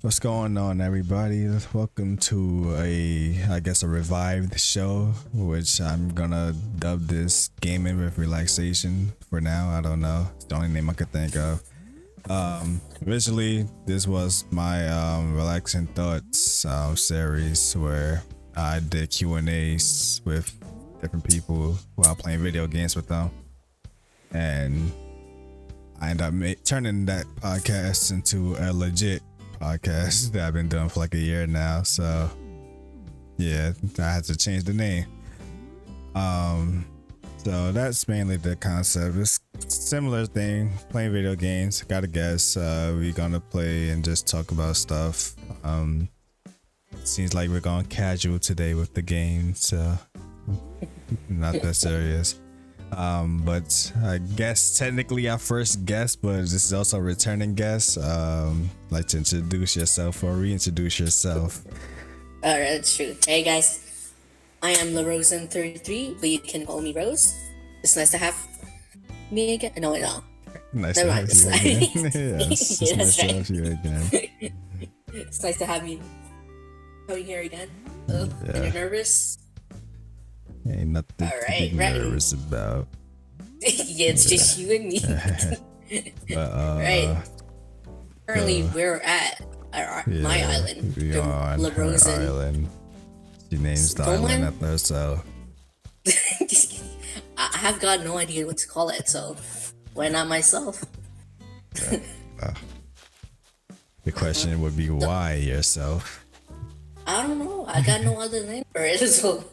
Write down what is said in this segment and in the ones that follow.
What's going on, everybody? Welcome to I guess, a revived show, which I'm gonna dub this Gaming with Relaxation for now. I don't know. It's the only name I could think of. Originally, this was my Relaxing Thoughts series where I did Q&As with different people while playing video games with them. And I ended up turning that podcast into a legit podcast that I've been doing for like a year now. So yeah, I had to change the name. So that's mainly the concept. It's similar thing, playing video games. Got a guess. We're gonna play and just talk about stuff. Seems like we're going casual today with the game, so not that serious. But I guess technically our first guest, but this is also a returning guest. Like to introduce yourself or reintroduce yourself. Alright, that's true. Hey guys, I am LaRosen 33, but you can call me Rose. It's nice to have me again. No. Nice Never to mind. have you again. Yes, Yeah, it's nice that's to right. have you again. It's nice to have you coming here again. Oh, Yeah. and you're nervous? Ain't nothing to Alright, be right. nervous about. Yeah, it's just you and me. But Right. Currently, uh, we're at my yeah, island, we the are on her LaRosen. island. She names the Don't island mind- after herself. I have got no idea what to call it, so why not myself? The question would be why yourself. I don't know. I got no other name for it, so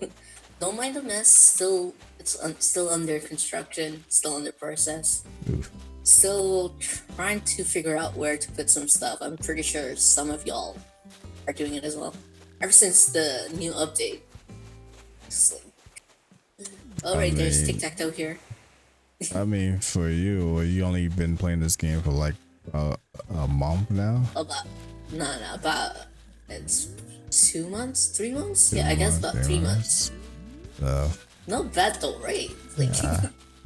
don't mind the mess. Still, it's still under construction, still under process. Oof. Still trying to figure out where to put some stuff. I'm pretty sure some of y'all are doing it as well. Ever since the new update. It's like, all right, there's mean- tic-tac-toe here. I mean, for you, you only been playing this game for like a month now. About it's 2 months, 3 months. Yeah, I guess about 3 months. So, Not bad though, right? Like,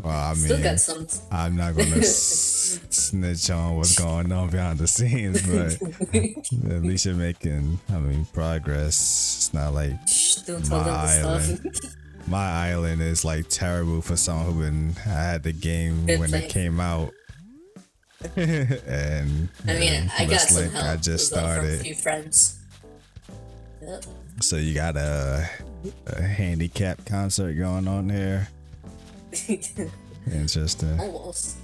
well, I still mean, got some. I'm not gonna snitch on what's going on behind the scenes, but at least you're making, progress. It's not like Don't tell them the stuff. my island is like terrible for someone who had the game Been when playing. it came out. And I mean, I got looks some like help. I just as well from a started. few friends. Yep. So you got a handicap concert going on there. Interesting. Almost.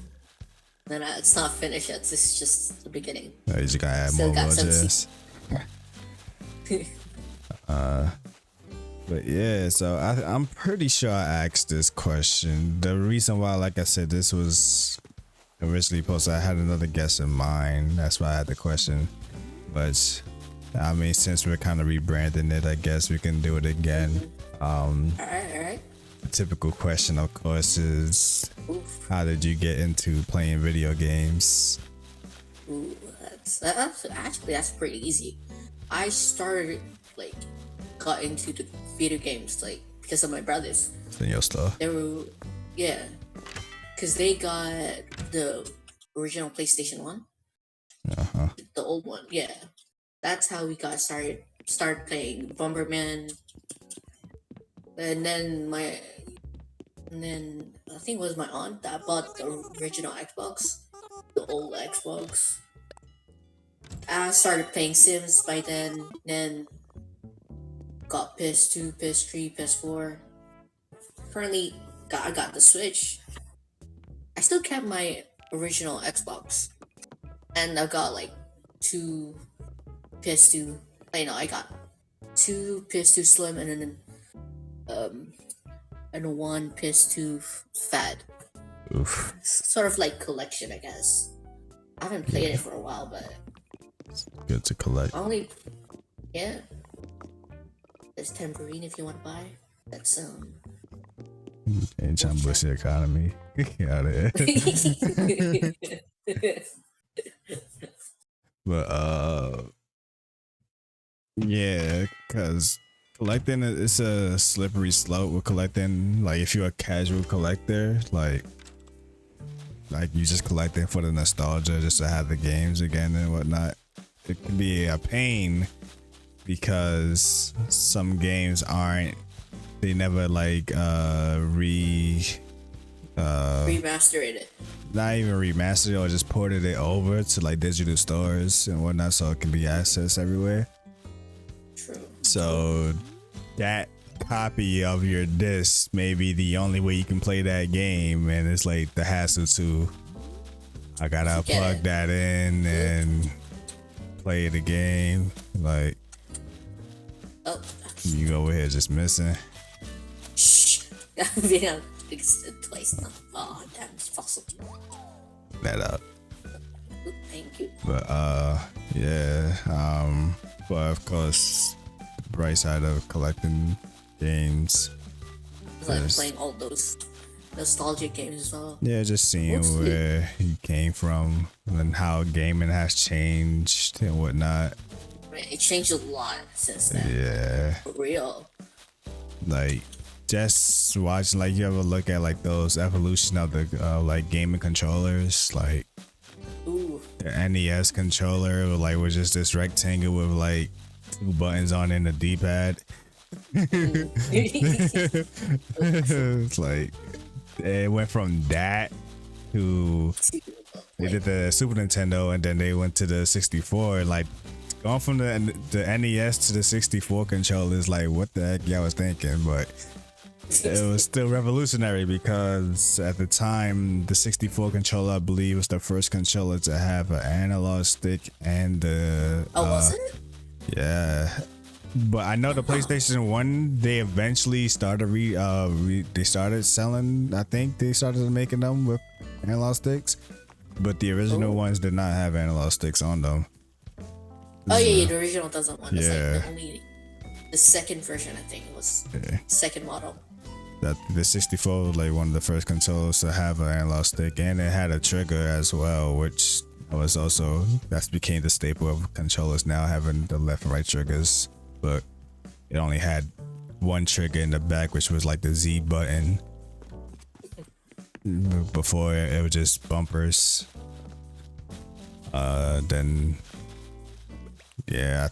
Then it's not finished yet. This is just the beginning. Oh, you just gotta add Still more got some just. But yeah, so I'm pretty sure I asked this question. The reason why, like I said, this was originally posted, I had another guest in mind. That's why I had the question. But I mean, since we're kind of rebranding it, I guess we can do it again. Alright. A typical question, of course, is Oof. how did you get into playing video games? Ooh, that's pretty easy. I started got into the video games because of my brothers. In your stuff. They were because they got the original PlayStation 1, Uh-huh. the old one. Yeah, that's how we got started playing Bomberman. And then I think it was my aunt that bought the original Xbox, the old Xbox. I started playing Sims by then got PS2, PS3, PS4. Currently, I got the Switch. I still kept my original Xbox, and I got two PS2. I got two PS2 Slim and one PS2 Fat. Oof. Sort of like collection, I guess. I haven't played it for a while, but Good to collect. yeah. There's tambourine if you want to buy. That's Ain't trying to boost the economy. Get out of here. But yeah, cause collecting it's a slippery slope with collecting. Like if you're a casual collector, like you just collecting for the nostalgia, just to have the games again and whatnot. it can be a pain because some games they never like Remastered it. not even remastered or just ported it over to like digital stores and whatnot, so it can be accessed everywhere. True. So that copy of your disc may be the only way you can play that game, and it's like the hassle to I gotta plug that in and play the game. Like, you over here just missing. Shh. Yeah, fixed it twice now. Oh, damn, it's fossil. That up. Thank you. But yeah. But of course, the bright side of collecting games. It's like playing all those nostalgic games as well. Yeah, just seeing where he came from and how gaming has changed and whatnot. Man, it changed a lot since then. Yeah. For real. Like, just watching, like, you ever look at like those evolution of the like gaming controllers, like Ooh. the NES controller was just this rectangle with like 2 buttons on in the D-pad. It's like it went from that to they did the Super Nintendo and then they went to the 64. Like, going from the NES to the 64 controllers, like, what the heck y'all was thinking? But it was still revolutionary because at the time the 64 controller, I believe, was the first controller to have an analog stick and the was it? Yeah. But I know the PlayStation 1, they eventually started they started selling, I think they started making them with analog sticks, but the original ones did not have analog sticks on them. Oh yeah, the original doesn't one. It's Yeah. like the second version, I think it was. Second model. That the 64 was like one of the first controllers to have an analog stick, and it had a trigger as well, which was also that became the staple of controllers now, having the left and right triggers. But it only had one trigger in the back, which was like the Z button. Before it was just bumpers. Then yeah,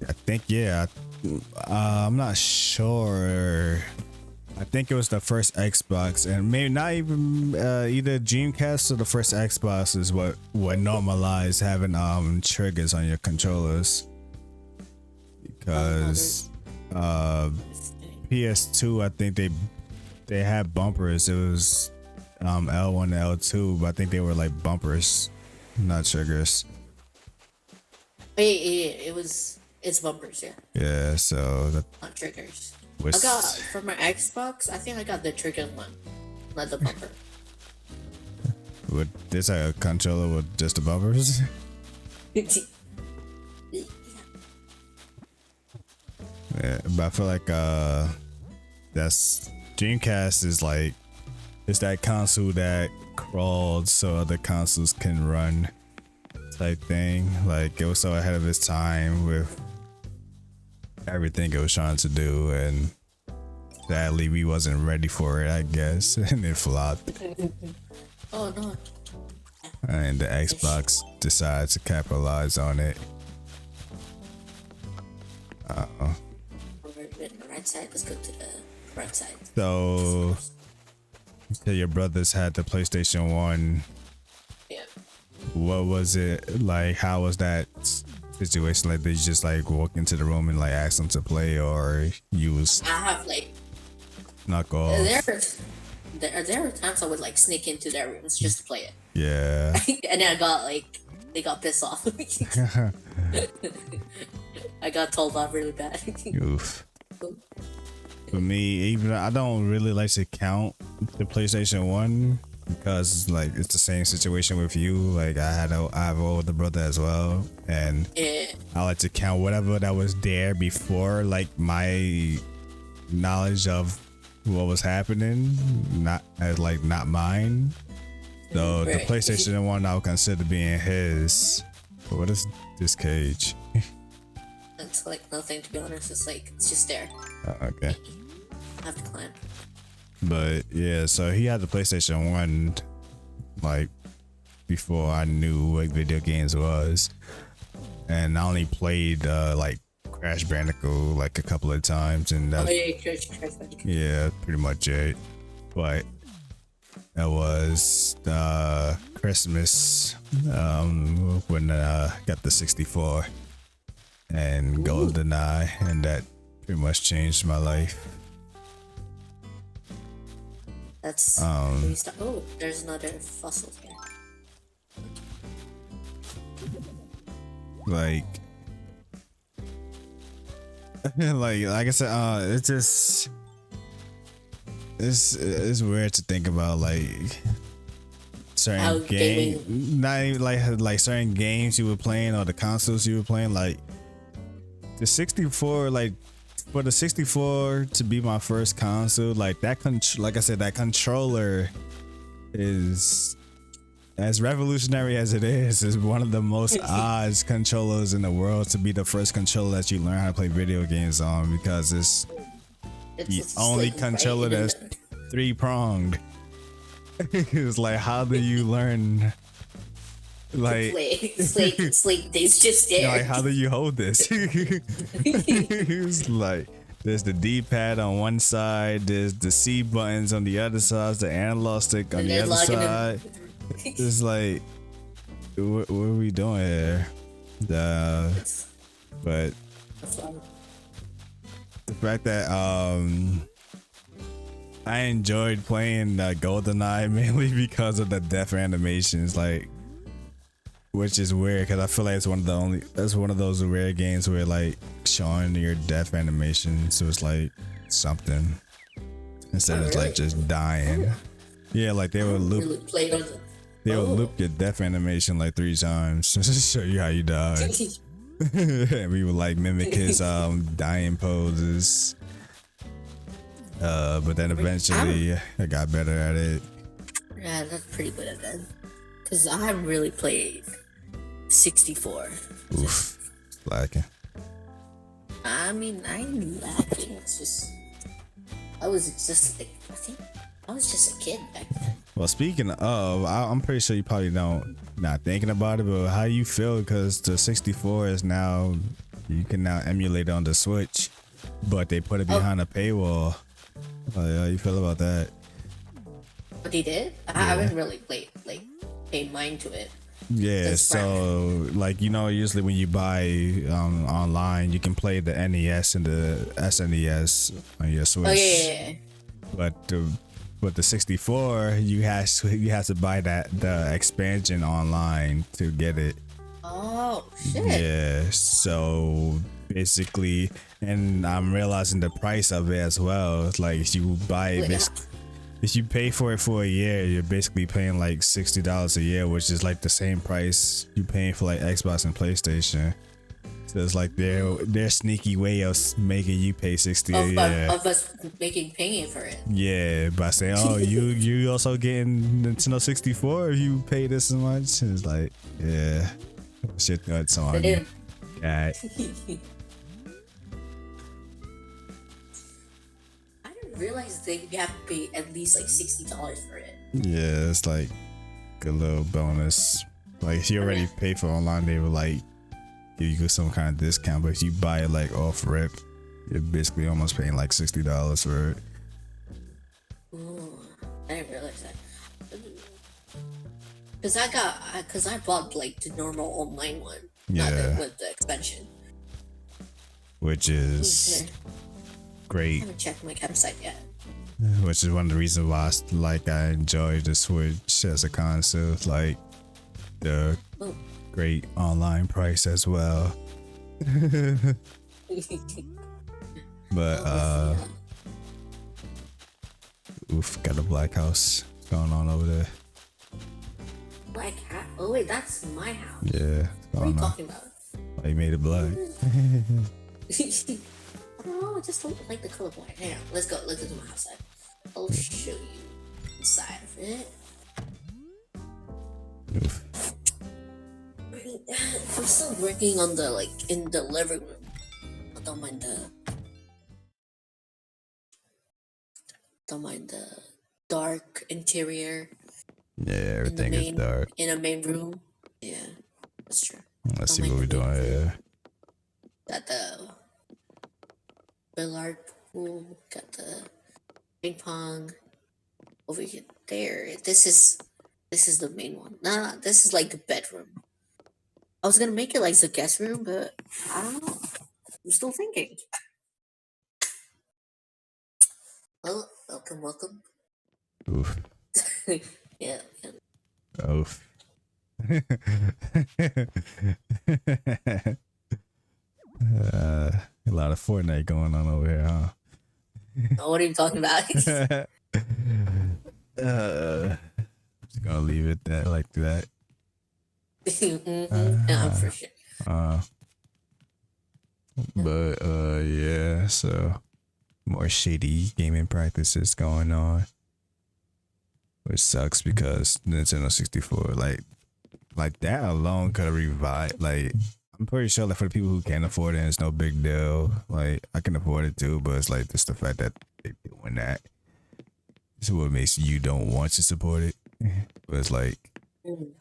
I think I'm not sure. I think it was the first Xbox, and maybe not even either Dreamcast or the first Xbox is what normalized having triggers on your controllers. Because PS2, I think they had bumpers. It was L1 and L2, but I think they were like bumpers, not triggers. Yeah, it's bumpers, yeah. Yeah, so Not triggers. I got for my Xbox, I think I got the trigger one, not the bumper. With this a controller with just the bumpers? Yeah, but I feel like that's Dreamcast is like it's that console that crawled so other consoles can run type thing. Like, it was so ahead of its time with everything it was trying to do, and sadly we wasn't ready for it, I guess, and it flopped. Oh no. And the Xbox decided to capitalize on it. We're on the right side. Let's go to the right side. So your brothers had the PlayStation 1. Yeah. What was it like? How was that situation? Like, did you just like walk into the room and like ask them to play, or you was I have like knock off? There were times I would like sneak into their rooms just to play it. Yeah. And then they got pissed off. I got told off really bad. Oof. For me, even I don't really like to count the PlayStation 1 because like it's the same situation with you. Like, I have an older brother as well, and Yeah. I like to count whatever that was there before like my knowledge of what was happening, not mine. So the Right. PlayStation 1 I would consider being his. But what is this cage? It's like nothing, to be honest. It's just there. Okay. I have to climb. But yeah, so he had the PlayStation 1 like before I knew what video games was, and I only played like Crash Bandicoot like a couple of times, and Oh that, yeah, Crash Bandicoot. yeah, pretty much it. But it was Christmas when I got the 64 and GoldenEye, and that pretty much changed my life. That's oh, there's another fossil here. Like like I said, it's just it's weird to think about like How certain game, not even like certain games you were playing or the consoles you were playing. Like the 64, like for the 64 to be my first console, like that like I said, that controller is as revolutionary as it is one of the most odd controllers in the world to be the first controller that you learn how to play video games on, because it's the only like controller that's 3-pronged. It's like, how do you learn? Like, it's like they's just there. like, how do you hold this? It's like, there's the D-pad on one side, there's the C buttons on the other side, the analog stick on the other side. It's like, what are we doing here? But the fact that I enjoyed playing GoldenEye mainly because of the death animations, like, which is weird because I feel like it's one of those rare games where like showing your death animation, so it's like something instead of like just dying. Yeah, like they would loop. They would loop your death animation like 3 times just to show you how you died. And we would like mimic his dying poses. But then eventually I got better at it. Yeah, that's pretty good at that. Cause I haven't really played 64. Oof, lacking. I mean, I'm lacking. It's just I was just like, I think I was just a kid back then. Well, speaking of, I'm pretty sure you probably not thinking about it, but how you feel because the 64 is now, you can now emulate it on the Switch, but they put it behind a paywall. How you feel about that? What they did? I haven't really paid mind to it. Yeah, That's so like, you know, usually when you buy online, you can play the NES and the SNES on your Switch. Oh yeah. But the 64, you have to buy the expansion online to get it. Oh shit. Yeah, so basically, and I'm realizing the price of it as well. It's like if you buy it, if you pay for it for a year, you're basically paying like $60 a year, which is like the same price you paying for like Xbox and PlayStation. So it's like their sneaky way of making you pay 60 a year. Of us paying for it. Yeah, by saying, oh, you also getting Nintendo 64 if you pay this much. And it's like, yeah, shit nuts on. Cat. I didn't realize that you have to pay at least like $60 for it. Yeah, it's like a little bonus. Like if you already pay for online, they will like give you some kind of discount, but if you buy it like off rip, you're basically almost paying like $60 for it. Ooh, I didn't realize that. Cause I bought like the normal online one, not with the expansion, which is great. I haven't checked my campsite yet. Which is one of the reasons why I enjoy the Switch as a console, like the great online price as well. But oof, got a black house going on over there. Black house? Oh wait, that's my house. Yeah. What are you talking about? Oh, you made it black. Oh, I just don't like the color black. Hang on, let's go to my house side. I'll show you inside of it. Oof. I'm still working on the in the living room. I don't mind the dark interior. Yeah, in the everything is dark. a main room. Yeah, that's true. Let's I'm see in what the we're main doing room. here. Got the billiard pool. Got the ping pong over here. There. This is the main one. Nah, this is like the bedroom. I was gonna make it like the guest room, but I don't know. I'm still thinking. Well, welcome. Oof. Yeah. Oof. A lot of Fortnite going on over here, huh? What are you talking about? Just gonna leave it that like that. Yeah, I'm for sure. Uh, but yeah, so more shady gaming practices going on, which sucks because Nintendo 64, like that alone could have revived. Like, I'm pretty sure like for the people who can't afford it, it's no big deal. Like, I can afford it too, but it's like just the fact that they're doing that is what makes you don't want to support it. But it's like Mm.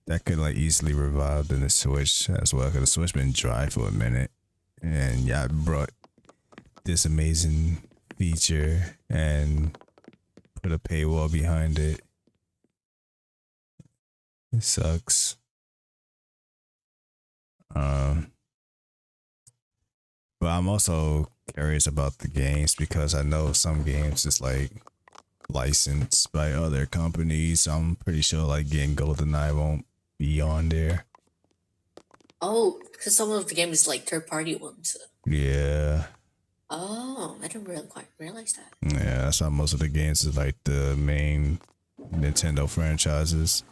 that could like easily revive the Switch as well, because the Switch been dry for a minute, and yeah, I brought this amazing feature and put a paywall behind it. It sucks. Um, but I'm also curious about the games because I know some games is like licensed by other companies. So I'm pretty sure like getting GoldenEye won't be on there. Oh, because some of the game is like third party ones. Yeah. Oh, I didn't really quite realize that. Yeah, that's how most of the games is like the main Nintendo franchises.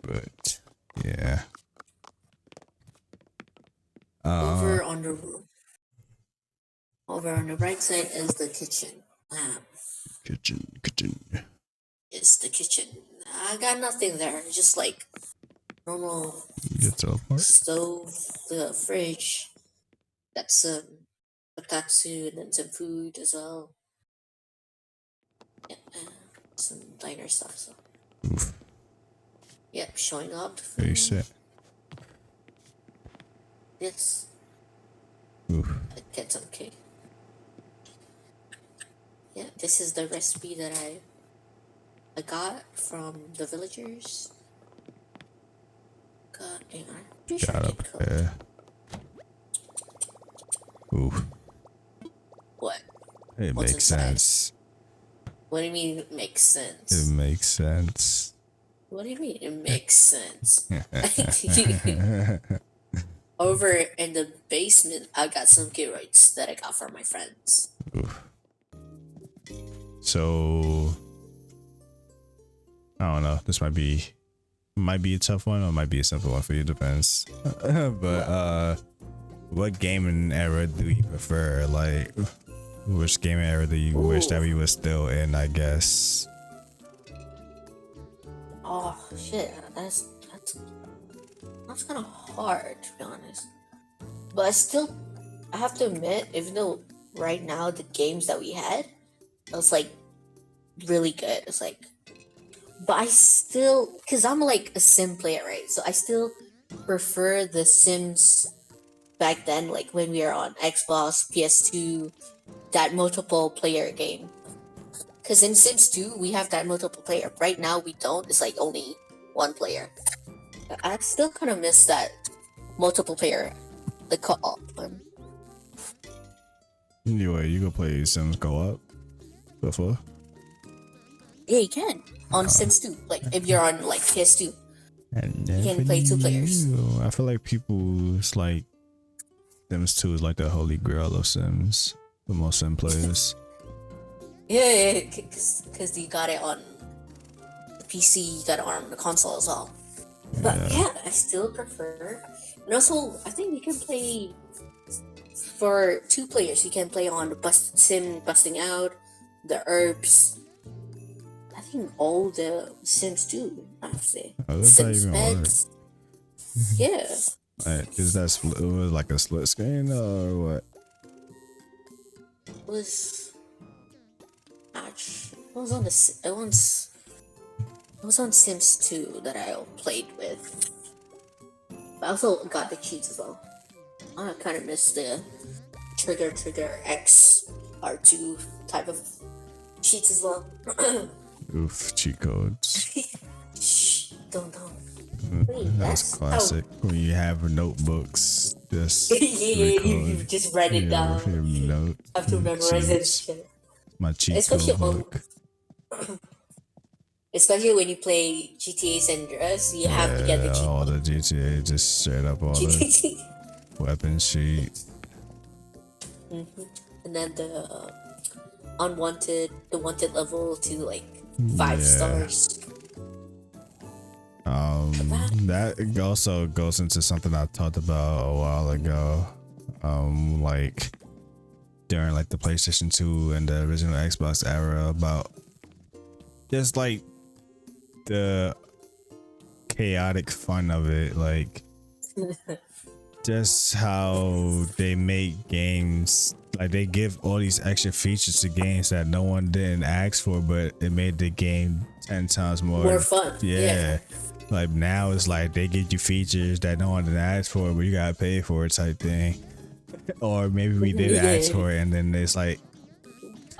But yeah. Over on the right side is the kitchen. Kitchen. It's the kitchen. I got nothing there. Just like normal You teleport. stove, the fridge. Got some bakatsu and then some food as well. Yeah, some diner stuff. So Oof. yep, showing up the Very food. set. Yes, Oof. I get some cake. Yeah, this is the recipe that I got from the villagers. God, hang on. Pretty sure I Got can up cook. there. Oof. What? It What's makes inside? sense. What do you mean it makes It sense? makes sense. What do you mean it makes sense? Over in the basement, I got some Gatorades that I got from my friends. Oof. So I don't know. This might be a tough one or might be a simple one for you. Depends. But what gaming era do you prefer? Like, which gaming era do you wish that we were still in? I guess. Oh shit, that's kind of hard to be honest. But I have to admit, even though right now the games that we had, it was like really good. It's like, but I still, cause I'm like a sim player, right? So I still prefer the Sims back then, like when we were on Xbox, PS2, that multiple player game. Cause in Sims 2 we have that multiple player. Right now we don't. It's like only one player. I still kind of miss that multiple player, the co-op one. Anyway, you go play Sims co-op before. Yeah, you can on Sims 2. Like if you're on like PS2, I you never can play two players. knew. I feel like people's like Sims 2 is like the holy grail of Sims for most Sim players. Yeah, because you got it on the PC, you got it on the console as well. But yeah, I still prefer. And also, I think you can play for two players. You can play on the Sim busting out, the herbs. I think all the Sims do. I have to say, Oh, that's not Sims even hard. beds. Yeah. Is that it was like a split screen or what? Was I was on I was on Sims 2 that I played with. I also got the cheats as well. I kind of missed the trigger X R2 type of cheats as well. Oof, cheat codes. Shh, don't. Wait, That was that's classic. When you have notebooks, just yeah, you record. just write it down. Your note. Have to memorize it. Cheats. Shit. My cheat Especially code book. Especially when you play GTA San Andreas, you have to get the cheat all code. the GTA, just straight up all the GTA. weapon sheets. And then the wanted level to like 5 stars. That also goes into something I talked about a while ago. Like during like the PlayStation 2 and the original Xbox era, about just like the chaotic fun of it, like just how they make games, like they give all these extra features to games that no one didn't ask for, but it made the game 10 times more fun. yeah. Like now it's like they give you features that no one didn't ask for, but you gotta pay for it type thing. Or maybe we did ask for it and then it's like,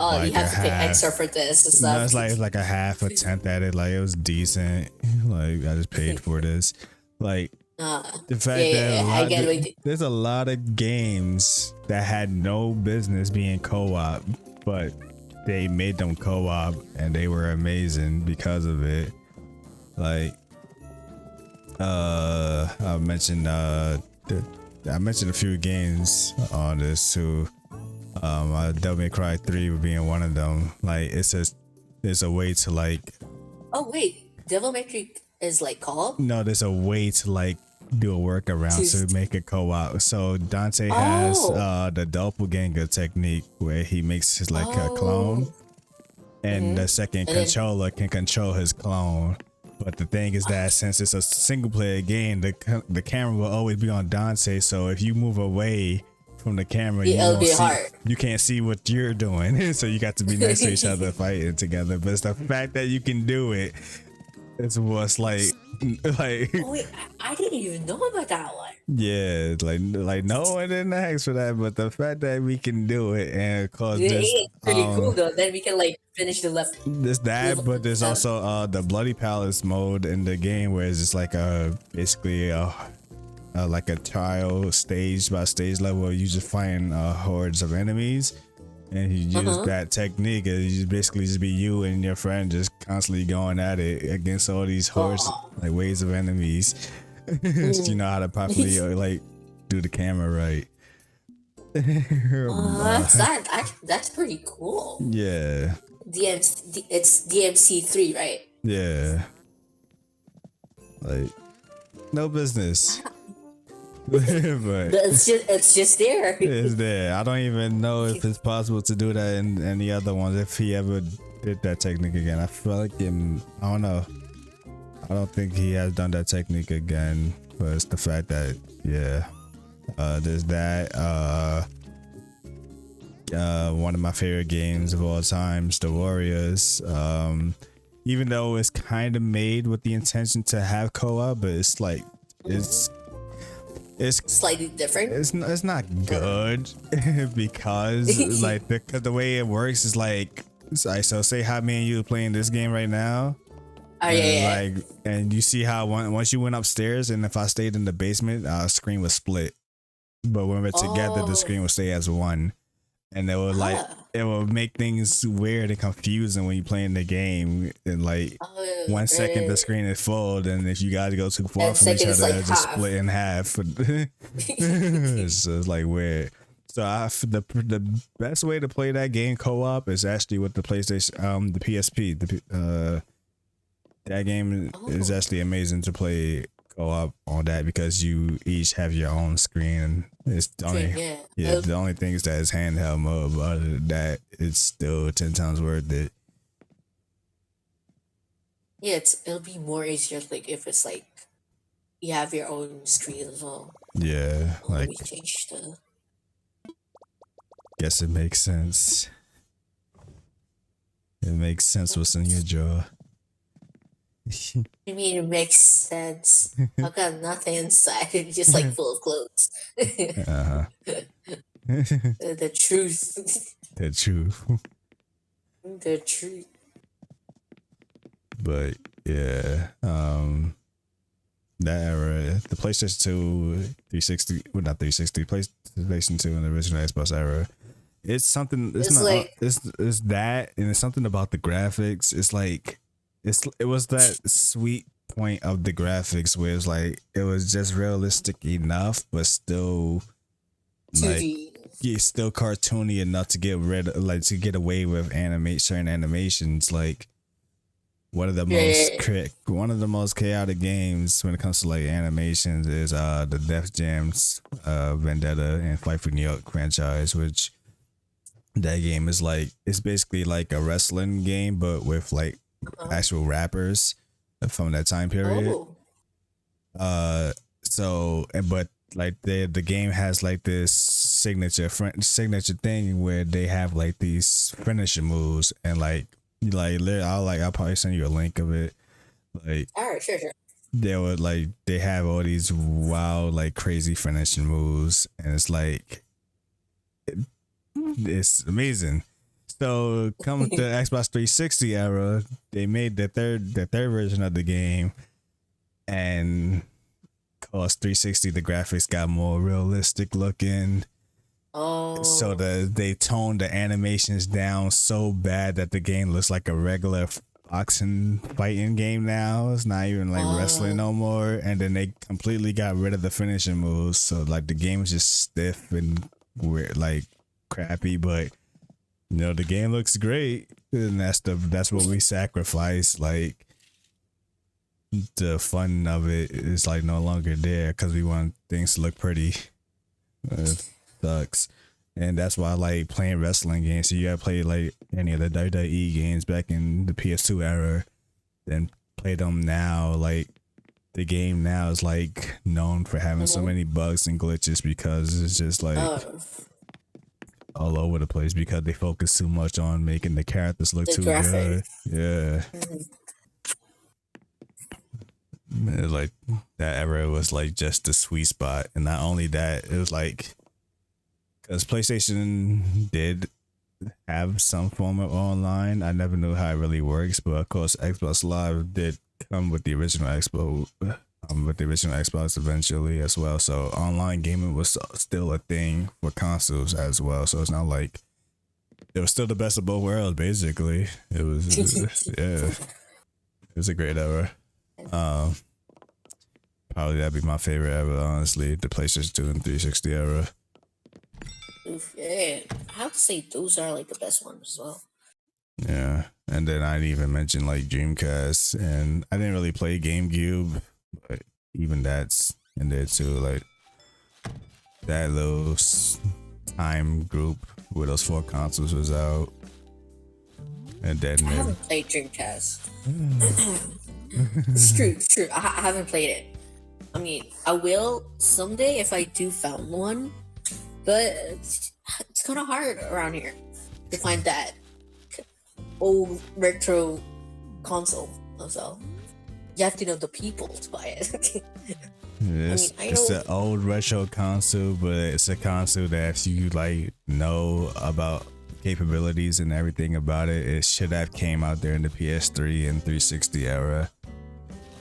you have to pay extra for this and stuff. no, it's like a half a tenth at it. Like it was decent. Like I just paid for this. Like the fact that there's a lot of games that had no business being co-op, but they made them co-op and they were amazing because of it. Like I mentioned a few games on this too. Devil May Cry 3 being one of them. Like it's a way to like. Oh wait, Devil May Cry is like co-op? No, there's a way to like do a workaround to make it co-op. So Dante has the doppelganger technique where he makes his like a clone, and the second controller can control his clone. But the thing is that since it's a single player game, the camera will always be on Dante. So if you move away from the camera, you can't see what you're doing. So you got to be next to each other fighting together. But it's the fact that you can do it. It's what's like. Oh wait, I didn't even know about that one. Yeah, like no one didn't ask for that, but the fact that we can do it and cause this pretty cool though. Then we can like finish the left. But there's also the Bloody Palace mode in the game where it's just like basically like a trial stage by stage level where you just find hordes of enemies. And you use that technique, and you basically just be you and your friend just constantly going at it against all these hordes, like waves of enemies. So you know how to properly like do the camera right. That's pretty cool. Yeah. It's DMC3, right? Yeah. Like no business. But it's just there. It's there. I don't even know if it's possible to do that in any other ones. If he ever did that technique again, I feel like I don't know. I don't think he has done that technique again. But it's the fact that there's that. One of my favorite games of all times, The Warriors. Even though it's kind of made with the intention to have co-op, but it's like it's slightly different. It's not good because like the way it works is like so say how me and you are playing this game right now. Like and you see how once you went upstairs and if I stayed in the basement, our screen was split. But when we're together, the screen will stay as one. And it will it will make things weird and confusing when you playing the game. And like 1 second the screen is full, and if you guys go too far from each other, it's just split in half. It's just like weird. So the best way to play that game co-op is actually with the PlayStation, the PSP. That game is actually amazing to play co-op on that because you each have your own screen. It's the only thing is that it's handheld mode, but other than that, it's still 10 times worth it. Yeah, it'll be more easier like if it's like you have your own screen as well. Yeah, like we change the. Guess it makes sense. It makes sense what's in your jaw. You mean it makes sense? I've got nothing inside. It's just like full of clothes. Uh-huh. The truth. The truth. The truth. But yeah, that era, the PlayStation 2, 360, well not 360, PlayStation 2 and the original Xbox era. It's something. It's not. like It's that, and it's something about the graphics. It's like, it was that sweet point of the graphics where it's like it was just realistic enough, but still like 2D. yeah, still cartoony enough to get rid of, like to get away with certain animations. Like one of the one of the most chaotic games when it comes to like animations is the Def Jam's Vendetta and Fight for New York franchise, which that game is like, it's basically like a wrestling game but with like actual rappers from that time period. But like the game has like this signature thing where they have like these finisher moves, and I'll probably send you a link of it. Like, all right, sure. they have all these wild like crazy finishing moves, and it's like it's amazing. So come with the Xbox 360 era, they made the third version of the game, and cause 360 the graphics got more realistic looking. So they toned the animations down so bad that the game looks like a regular boxing fighting game now. It's not even like wrestling no more. And then they completely got rid of the finishing moves, so like the game is just stiff and weird, like crappy, but the game looks great, and that's what we sacrifice. Like the fun of it is like no longer there because we want things to look pretty. Sucks. And that's why I like playing wrestling games. So you gotta play like any of the WWE games back in the PS2 era, then play them now. Like the game now is like known for having so many bugs and glitches because it's just like all over the place because they focus too much on making the characters look too good. Yeah. Like that era was like just the sweet spot. And not only that, it was like, because PlayStation did have some form of online, I never knew how it really works, but of course Xbox Live did come with the original Xbox eventually as well. So online gaming was still a thing for consoles as well. So it's not like it was still the best of both worlds. Basically, it was yeah, it was a great era. Probably that'd be my favorite ever, honestly. The PlayStation 2 and 360 era. Oof, yeah, I have to say those are like the best ones as well. Yeah, and then I didn't even mention like Dreamcast, and I didn't really play GameCube, but even that's in there too. Like that little time group where those 4 consoles was out, and then I haven't played Dreamcast. It's true. I haven't played it. I mean, I will someday if I do found one, but it's kind of hard around here to find that old retro console. So you have to know the people to buy it. It's an old retro console, but it's a console that if you like know about capabilities and everything about it, it should have came out there in the PS3 and 360 era,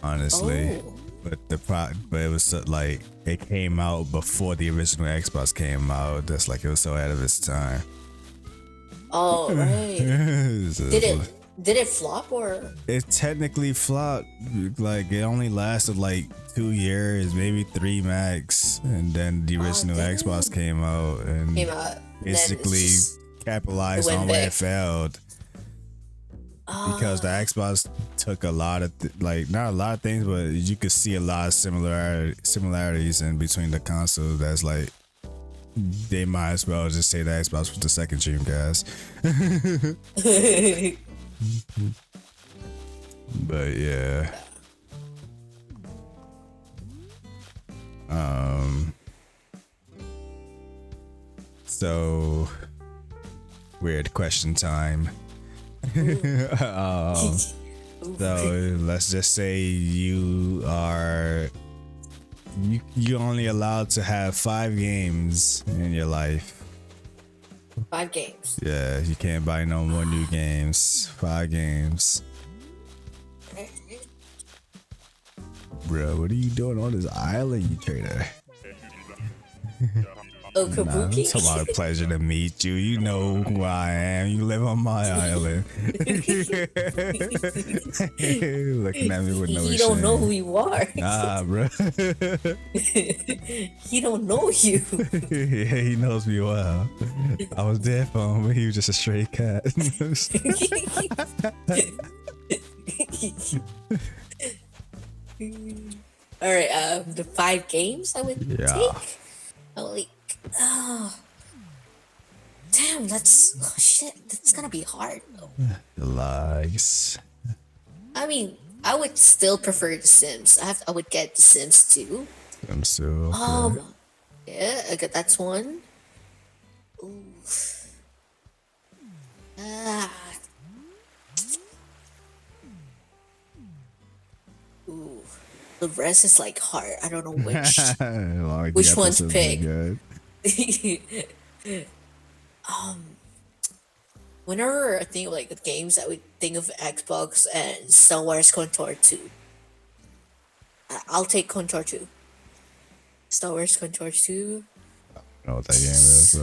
honestly. But it was like it came out before the original Xbox came out. That's like it was so ahead of its time. Oh right. Did it flop or? It technically flopped. Like it only lasted like 2 years, maybe 3 max, and then the original Xbox came out and basically capitalized on where it failed. Because the Xbox took a lot of not a lot of things, but you could see a lot of similarities in between the consoles. That's like they might as well just say the Xbox was the second Dreamcast. But yeah. So weird question time. So let's just say you are you only allowed to have 5 games in your life. 5 games. Yeah, you can't buy no more new games. 5 games. Bro, what are you doing on this island, you traitor? Oh, Nah, Kabuki. it's my pleasure to meet you. You know who I am. You live on my island. Looking at me with no He shame. don't know who you are. Nah, bro. He don't know you. Yeah, he knows me well. I was there for him, but he was just a stray cat. All right, the 5 games I would take. Oh, damn, shit. That's gonna be hard though. The likes. I mean, I would still prefer The Sims. I would get The Sims 2. I'm still okay. Yeah, I got that's one. Ooh. Ah. Ooh. The rest is like hard. I don't know which one to pick. Whenever I think of like the games, I would think of Xbox and Star Wars Contour 2. I'll take Contour 2. Star Wars Contour 2. I don't know what that game is,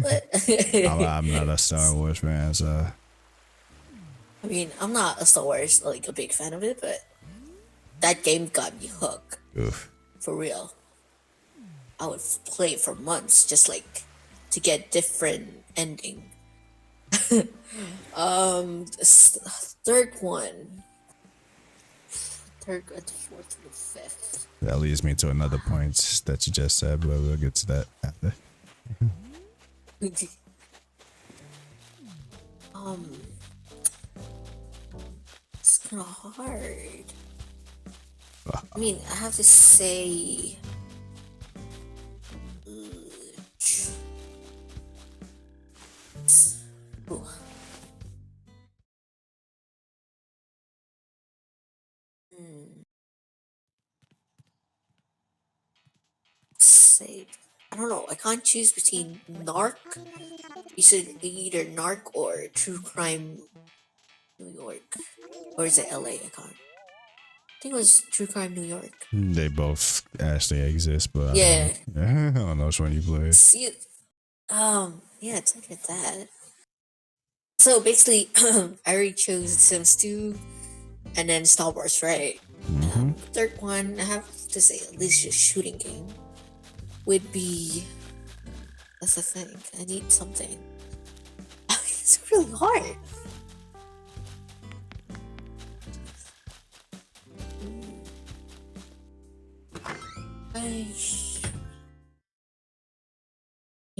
but okay. I'm not a Star Wars fan, so. I mean, I'm not a Star Wars, like a big fan of it, but that game got me hooked. Oof. For real. I would play it for months, just like to get different ending. Third one. Third, fourth, and fifth. That leads me to another point that you just said, but we'll get to that after. It's kind of hard. I mean, I have to say. Ooh. Say, I don't know. I can't choose between Narc. You said either Narc or True Crime New York. Or is it LA? I can't. I think it was True Crime New York. They both actually exist, but yeah. I don't know which one you played. See, yeah, it's like that. So basically, I already chose Sims 2 and then Star Wars, right? Third one, I have to say at least a shooting game would be. That's the thing. I need something. It's really hard.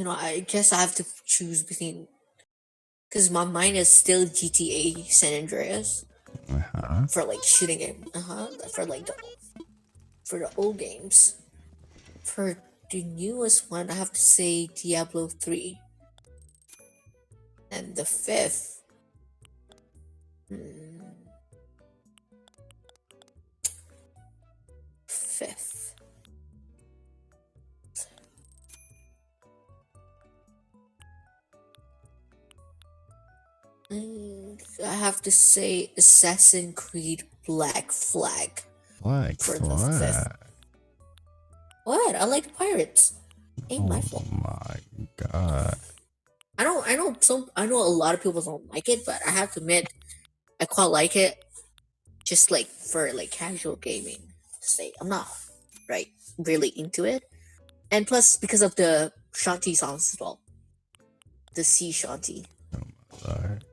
I guess I have to choose between, because my mind is still GTA San Andreas for like shooting game. For like for the old games. For the newest one, I have to say Diablo 3. And the fifth. I have to say Assassin's Creed Black Flag. Black Flag. What? I like pirates. Ain't my fault. Oh my god. I know a lot of people don't like it, but I have to admit, I quite like it. Just like for like casual gaming. Say I'm not really into it, and plus because of the shanty songs as well. The sea shanty. Oh my lord.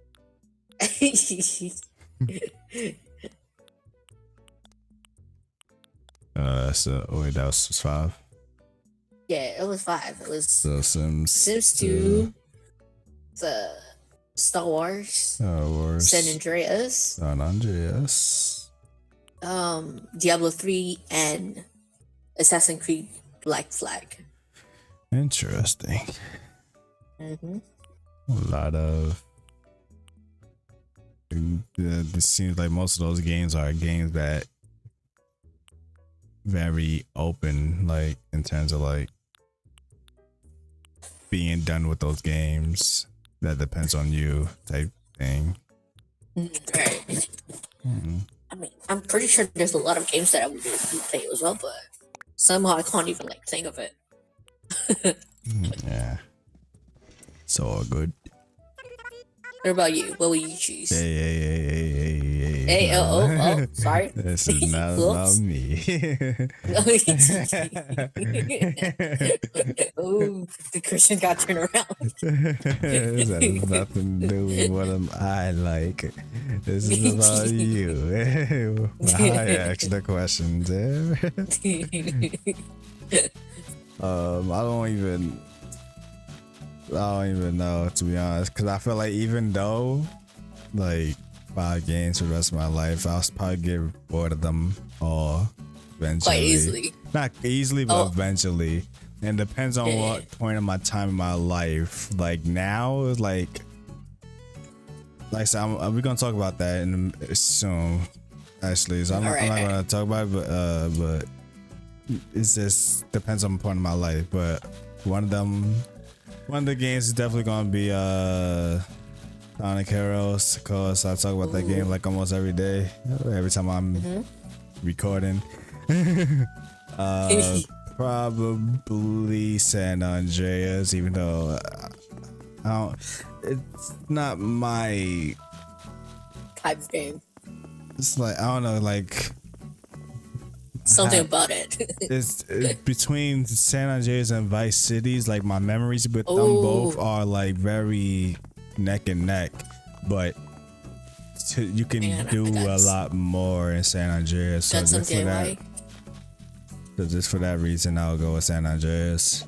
That was 5. Yeah, it was 5. It was Sims 2, the Star Wars, San Andreas, Diablo 3, and Assassin's Creed Black Flag. Interesting. A lot of It seems like most of those games are games that very open, like in terms of like being done with those games. That depends on you, type thing. Right. Hmm. I mean, I'm pretty sure there's a lot of games that I would play as well, but somehow I can't even like think of it. Yeah. It's all good. What about you? What will you choose? Hey. Hey, oh, sorry. This is not about Whoops. me. Oh, the Christian got turned around. This has nothing to do with what I like. This is about you. I asked the questions. I don't even know, to be honest, because I feel like even though like 5 games for the rest of my life, I'll probably get bored of them all eventually. Quite easily. Not easily, but Oh. eventually. And it depends on what point of my time in my life. Like now, like I said, we're gonna talk about that soon. Actually, so I'm not gonna talk about it, but it's just depends on the point of my life. But one of the games is definitely gonna be Sonic Heroes, because I talk about that game like almost every day, every time I'm recording. Probably San Andreas, even though I don't. It's not my Type of game. It's like I don't know, like Something about it. it's between San Andreas and Vice Cities. Like my memories with them both are like very neck and neck, but you can do a lot more in San Andreas. So just for that reason, I'll go with San Andreas.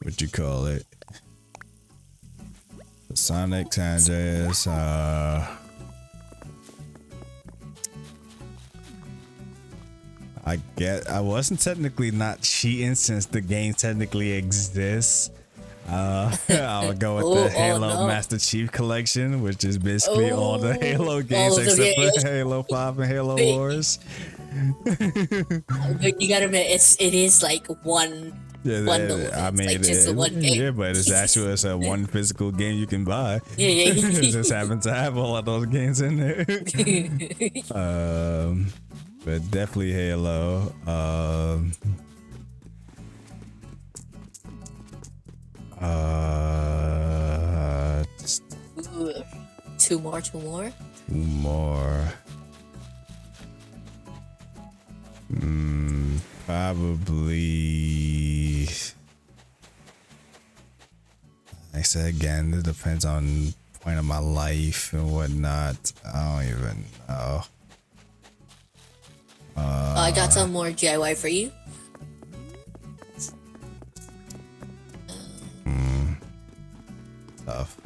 What you call it? Sonic, San Andreas. I wasn't technically not cheating since the game technically exists. I'll go with the Halo Master Chief Collection, which is basically all the Halo games except for Halo 5 and Halo Wars. But you gotta admit, it is like one bundle. I mean, like just one game. Yeah, but it's a one physical game you can buy. Yeah. Just happen to have all of those games in there. But definitely Halo. Two more. Probably. Like I said again, it depends on point of my life and whatnot. I don't even know. I got some more DIY for you. Tough.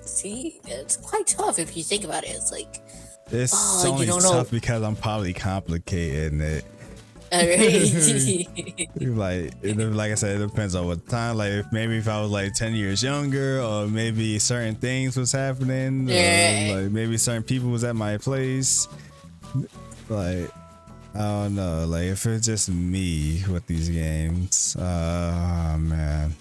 See, it's quite tough if you think about it. It's like it's only tough because I'm probably complicating it. Like I said, it depends on what time. Like if I was like 10 years younger, or maybe certain things was happening, or like maybe certain people was at my place. Like I don't know. Like if it's just me with these games, man.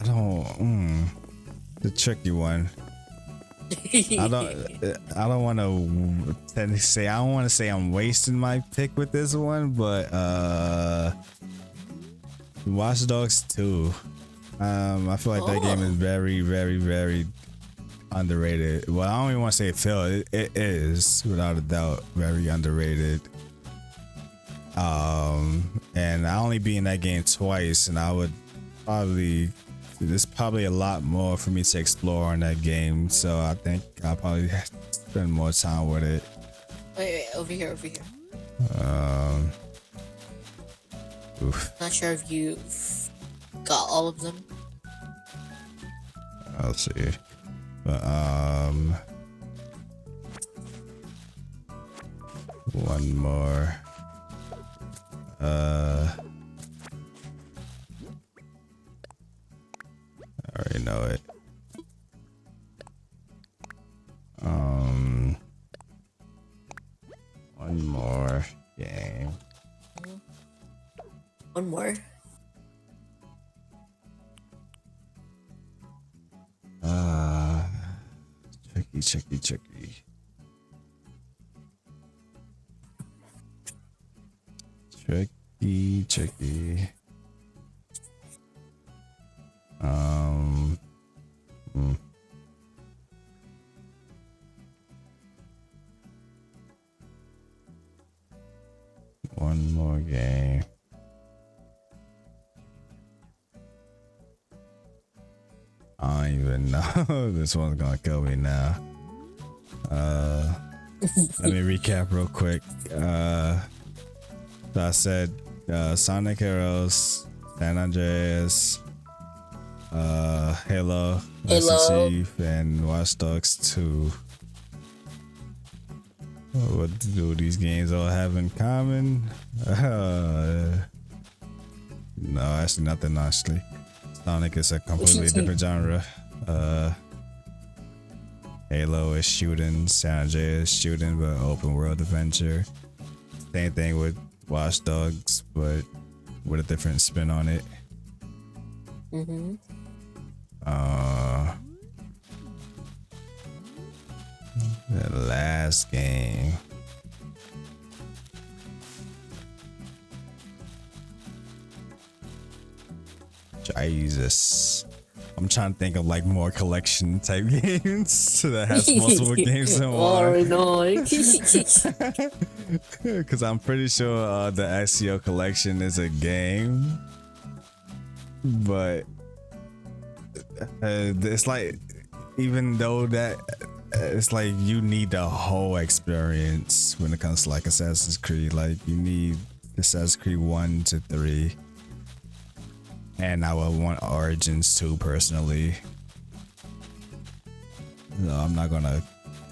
I don't. The tricky one. I don't want to say. I don't want to say I'm wasting my pick with this one, but Watch Dogs 2. I feel like that game is very, very, very underrated. Well, I don't even want to say it failed. It is without a doubt very underrated. And I only beat in that game twice, and I would probably. There's probably a lot more for me to explore in that game, so I think I'll probably spend more time with it. Wait, over here. Not sure if you got all of them. I'll see. But one more. I already know it. One more game. One more. Tricky. One more game. I don't even know. This one's gonna kill me now. Let me recap real quick. So I said Sonic Heroes, San Andreas, Halo, Master Chief, and Watch Dogs 2. What do these games all have in common? No, actually nothing. Actually, Sonic is a completely different genre. Halo is shooting, San Andreas is shooting, but open world adventure. Same thing with Watch Dogs, but with a different spin on it. The last game. Jesus. I'm trying to think of like more collection type games that has multiple games in one. Because I'm pretty sure the SEO collection is a game, but it's like, even though that it's like you need the whole experience when it comes to like Assassin's Creed. Like you need Assassin's Creed 1 to 3. And I would want Origins 2 personally. No, I'm not gonna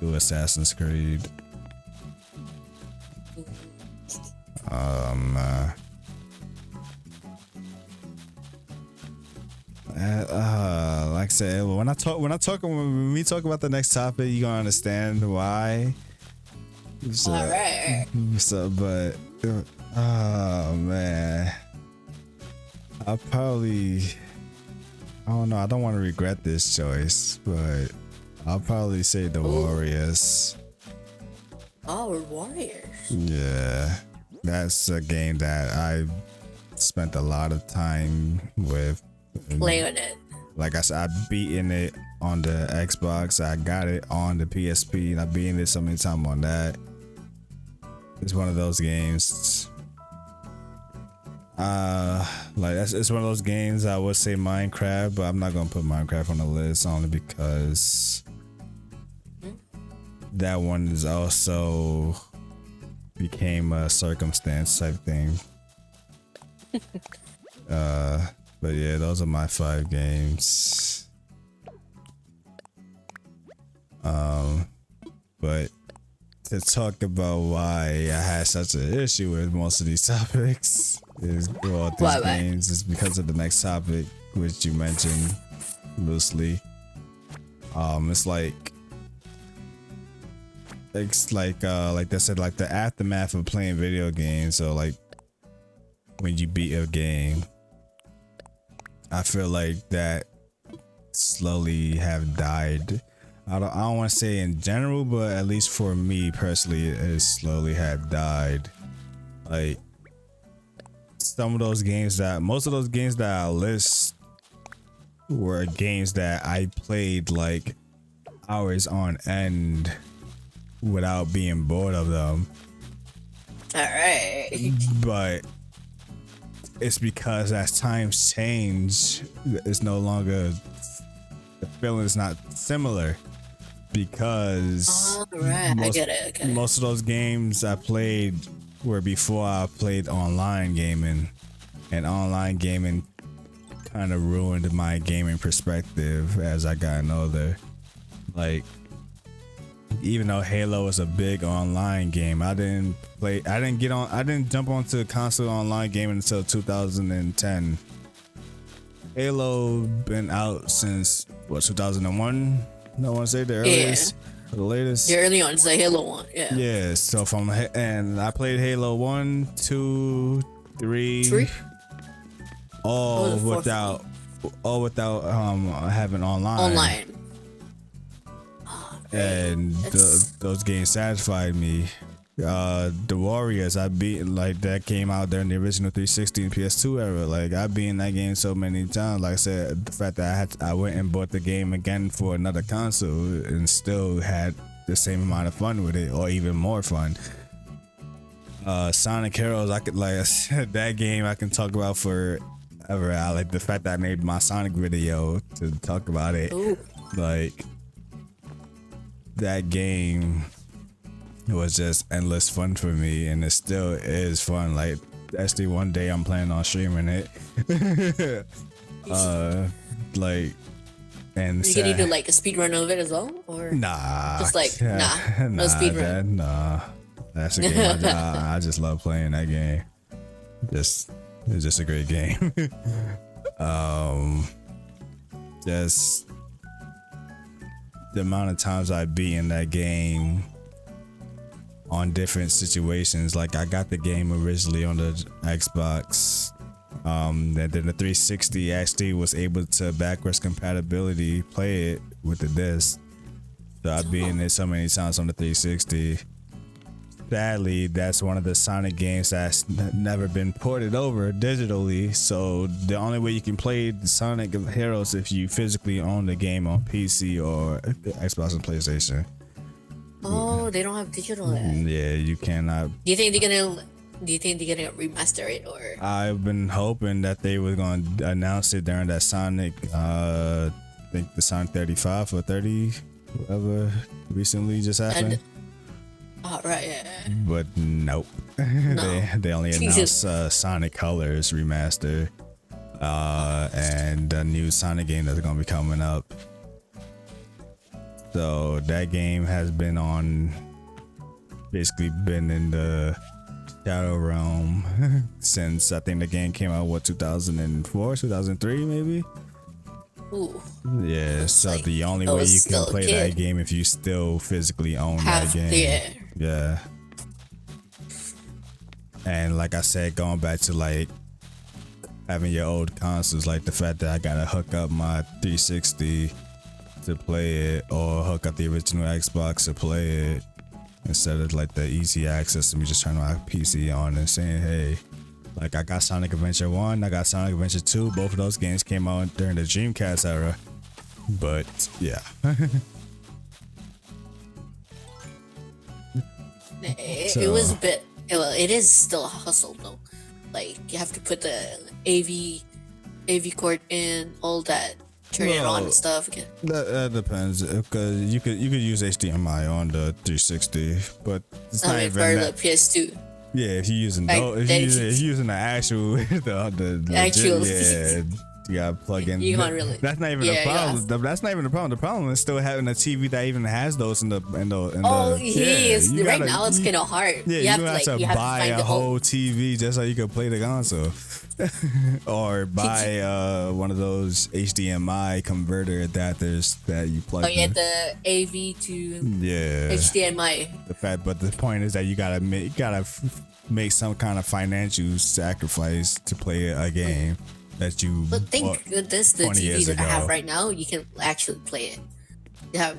do Assassin's Creed. Like I said, when we talk about the next topic, you're gonna understand why. So, All right. But oh man, I don't know. I don't want to regret this choice, but I'll probably say the Warriors. Oh, Warriors. Yeah, that's a game that I spent a lot of time with. Playing it. Like I said, I've beaten it on the Xbox. I got it on the PSP, and I've beaten it so many times on that. It's one of those games. It's one of those games. I would say Minecraft, but I'm not gonna put Minecraft on the list only because that one is also became a circumstance type thing. But yeah, those are my 5 games. But to talk about why I had such an issue with most of these topics is games is because of the next topic, which you mentioned loosely. It's like they said, like the aftermath of playing video games. So like when you beat a game, I feel like that slowly have died. I don't want to say in general, but at least for me personally, it slowly had died. Like most of those games that I list were games that I played like hours on end without being bored of them. All right. But it's because as times change, it's no longer, the feeling is not similar, because I get it. most of those games I played were before I played online gaming, and online gaming kind of ruined my gaming perspective as I got older. Like even though Halo is a big online game, I didn't jump onto console online gaming until 2010. Halo been out since what, 2001? No one say the earliest, the latest. The early on, it's the Halo one. Yeah. Yeah. So and I played Halo 1, 2, 3. All without having online. And those games satisfied me. The Warriors, I beat, like, that came out during the original 360 and PS2 era. Like, I beat in that game so many times. Like I said, the fact that I went and bought the game again for another console and still had the same amount of fun with it, or even more fun. Sonic Heroes, I could, like I said, that game I can talk about forever. I like the fact that I made my Sonic video to talk about it. Ooh. Like, that game was just endless fun for me, and it still is fun. Like, actually one day I'm planning on streaming it. Like, and you can do like a speed run of it as well, or just like no speed run. Nah, that's a game I just love playing that game. It's just a great game. Just the amount of times I beat in that game on different situations. Like, I got the game originally on the Xbox, and then the 360 actually was able to backwards compatibility play it with the disc. So I've been in it so many times on the 360. Sadly, that's one of the Sonic games that's never been ported over digitally. So the only way you can play the Sonic Heroes if you physically own the game on PC or Xbox and PlayStation. Oh, they don't have digital yet. Yeah, you cannot. Do you think they're gonna remaster it, or? I've been hoping that they were gonna announce it during that Sonic, I think the Sonic 35 or 30, whatever recently just happened. Oh, right, yeah. But nope. No. they only announced Sonic Colors remaster, and a new Sonic game that's gonna be coming up. So that game has been basically been in the Shadow Realm since, I think the game came out, what, 2004, 2003 maybe? Ooh. Yeah, so like, the only way you can play that game if you still physically own that game. Yeah. And like I said, going back to like having your old consoles, like the fact that I gotta hook up my 360 to play it, or hook up the original Xbox to play it, instead of like the easy access to me just turning my PC on and saying, hey, like, I got Sonic Adventure 1, I got Sonic Adventure 2. Both of those games came out during the Dreamcast era. But yeah. It was a bit, well, it is still a hustle though. Like, you have to put the AV cord in, all that, turn it on and stuff again. That depends, because you could use HDMI on the 360, but it's not even that. The PS2. Yeah, if you're using if you're using the actual the actual, legit, yeah, you gotta plug in. You can't really. That's not even the problem. That's not even the problem. The problem is still having a TV that even has those in the. Right now it's kind of hard. Yeah, you have to buy a whole TV just so you can play the console, or buy one of those HDMI converter adapters that you plug. Oh yeah, the AV to HDMI. But the point is that you gotta make some kind of financial sacrifice to play a game that you. But think this: the TV that I have right now, you can actually play it. You have.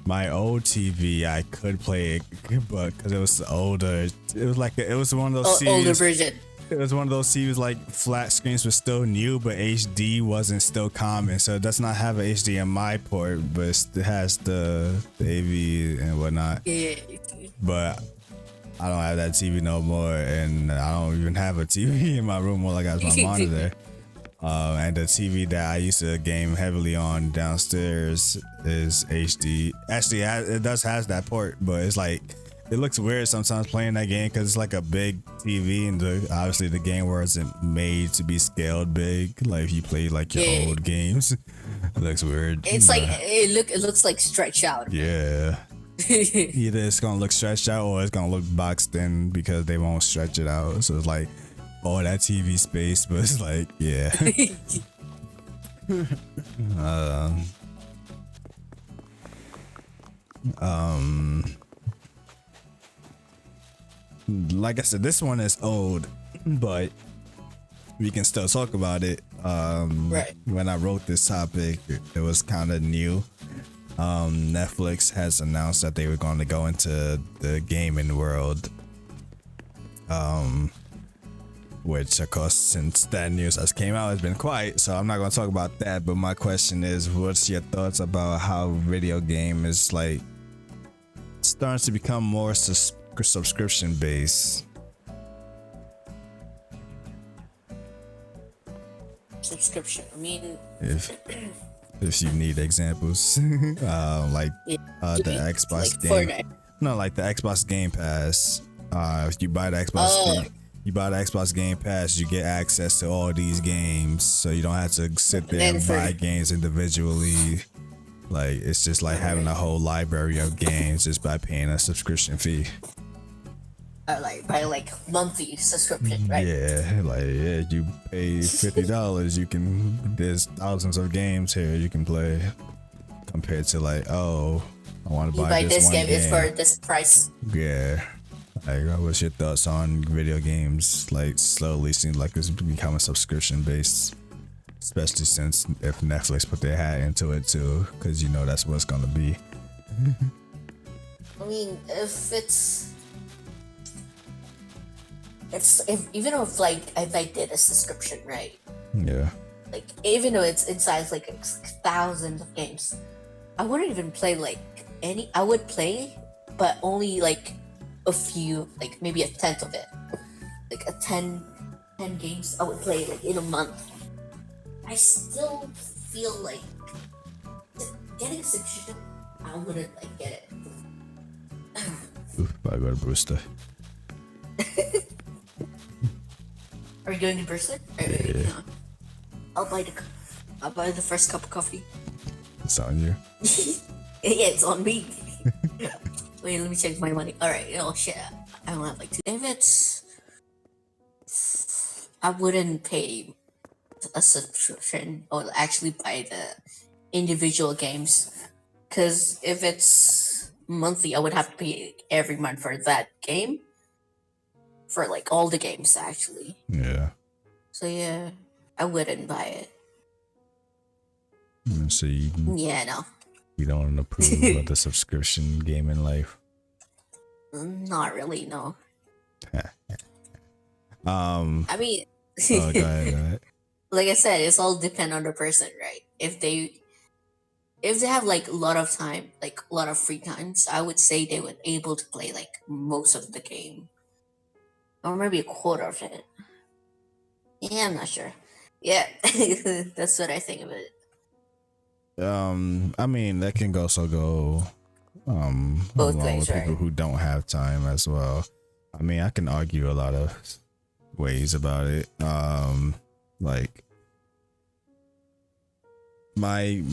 My old TV, I could play it, but because it was older, it was one of those older version. It was one of those TVs like flat screens were still new, but HD wasn't still common. So it does not have an HDMI port, but it has the AV and whatnot. Yeah. But I don't have that TV no more, and I don't even have a TV in my room. All I got is my monitor. And the TV that I used to game heavily on downstairs is HD. Actually, it has that port, but it's like, it looks weird sometimes playing that game because it's like a big TV, and obviously the game wasn't made to be scaled big. Like if you play like your old games, it looks weird. It's like it looks like stretched out. Yeah. Either it's gonna look stretched out or it's gonna look boxed in because they won't stretch it out. So it's like, oh, that TV space, but it's like, yeah. Like I said, this one is old, but we can still talk about it. Right. When I wrote this topic, it was kind of new. Netflix has announced that they were going to go into the gaming world. Which of course, since that news has came out, has been quiet, so I'm not going to talk about that. But my question is, what's your thoughts about how video game is like starting to become more subscription based? Subscription. I mean, If you need examples, like the Xbox like game, Fortnite. no, like the Xbox Game Pass. If you buy the Xbox, you buy the Xbox Game Pass, you get access to all these games, so you don't have to sit there and buy games individually. Like it's just like having a whole library of games just by paying a subscription fee. Like by like monthly subscription, right? Yeah, like you pay $50, you can. There's thousands of games here you can play. Compared to like, oh, I want to buy this one game. It's for this price. Yeah. Like, what's your thoughts on video games? Like, slowly seems like it's becoming subscription based, especially since if Netflix put their hat into it too, because you know that's what it's gonna be. I mean, if even if I did a subscription, right? Yeah. Like even though it's inside like thousands of games, I wouldn't even play like any. I would play, but only like a few, like maybe a tenth of it. Like 10 games I would play like in a month. I still feel like getting a subscription, I wouldn't like get it. Oof, I got a Brewster. Are you going to Brewster? Yeah. No. I'll buy the first cup of coffee. It's on you. Yeah, it's on me. Wait, let me check my money. Alright, oh shit. I don't have like two. If it's... I wouldn't pay a subscription or actually buy the individual games. Because if it's monthly, I would have to pay every month for that game. For like all the games, actually. Yeah. So yeah, I wouldn't buy it. So you No. You don't approve of the subscription gaming life? Not really, no. I mean, go ahead. like I said, it's all depend on the person, right? If they have like a lot of time, like a lot of free times, I would say they would able to play like most of the game, or maybe a quarter of it. Yeah, I'm not sure. Yeah, that's what I think of it. I mean that can also go Both along ways, with people right? who don't have time as well. I mean, I can argue a lot of ways about it. Like my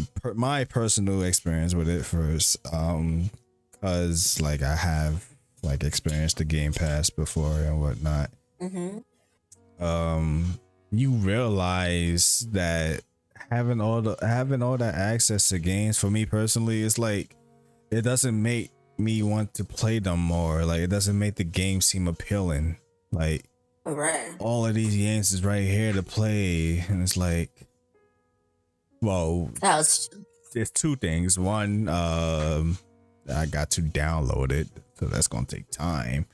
personal experience with it first, cause like I have like experienced the Game Pass before and whatnot. You realize that having all that access to games, for me personally, it's like it doesn't make me want to play them more. Like it doesn't make the game seem appealing. Like Right. all of these games is right here to play, and it's like, well, there's two things. One, I got to download it, so that's gonna take time.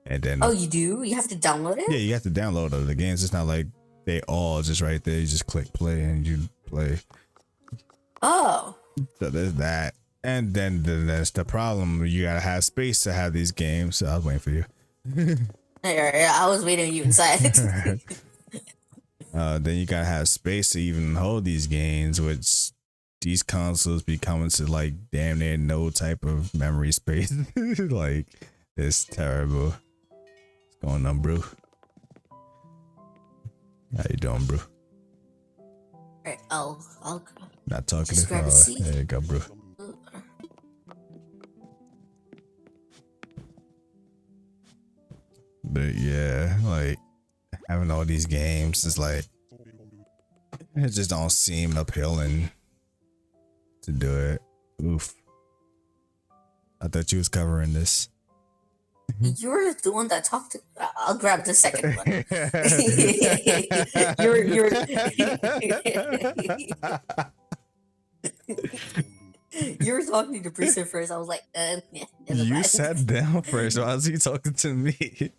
And then you do? You have to download it? Yeah, you have to download the games. It's not like they all just right there. You just click play and you play. Oh. So there's that. And then there's the problem. You gotta have space to have these games. So I was waiting for you. I was waiting on you inside. Then you gotta have space to even hold these games, which these consoles be coming to like damn near no type of memory space. Like it's terrible. What's going on, bro? How you doing, bro? Alright, I'll Not talking just to grab a seat. There you go, bro. But yeah, like having all these games is like it just don't seem appealing to do it. Oof. I thought you was covering this. You're the one that talked to. I'll grab the second one. you're you were talking to Brewster first. I was like, never You mind. sat down first. Why is he talking to me?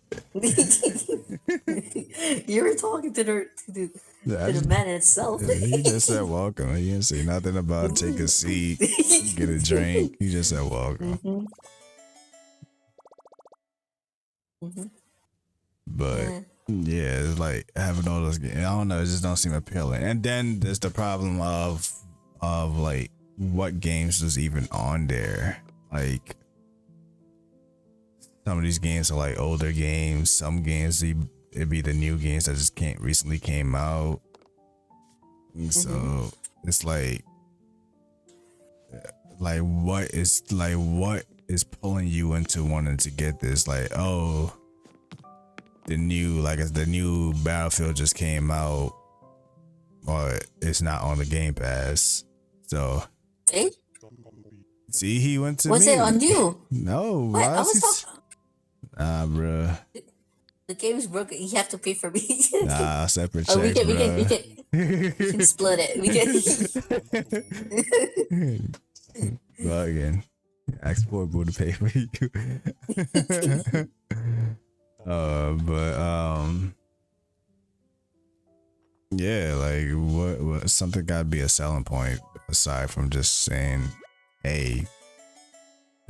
You were talking to the man itself. He just said welcome. He didn't say nothing about take a seat, get a drink. He just said welcome. Mm-hmm. Mm-hmm. But yeah, it's like having all those games. I don't know. It just don't seem appealing. And then there's the problem of like what games is even on there. Like some of these games are like older games. Some games it'd be the new games that just recently came out. So it's like what is pulling you into wanting to get this? Like, oh, the new Battlefield just came out, or it's not on the Game Pass. So Eh? see, he went to Was me. it on you? No, What? I was talking. bruh. The game is broken. You have to pay for me. Nah, separate Oh, checks, we can split it. We can. Bugging. Ask Portable to pay for you. Yeah, like what something gotta be a selling point aside from just saying, hey,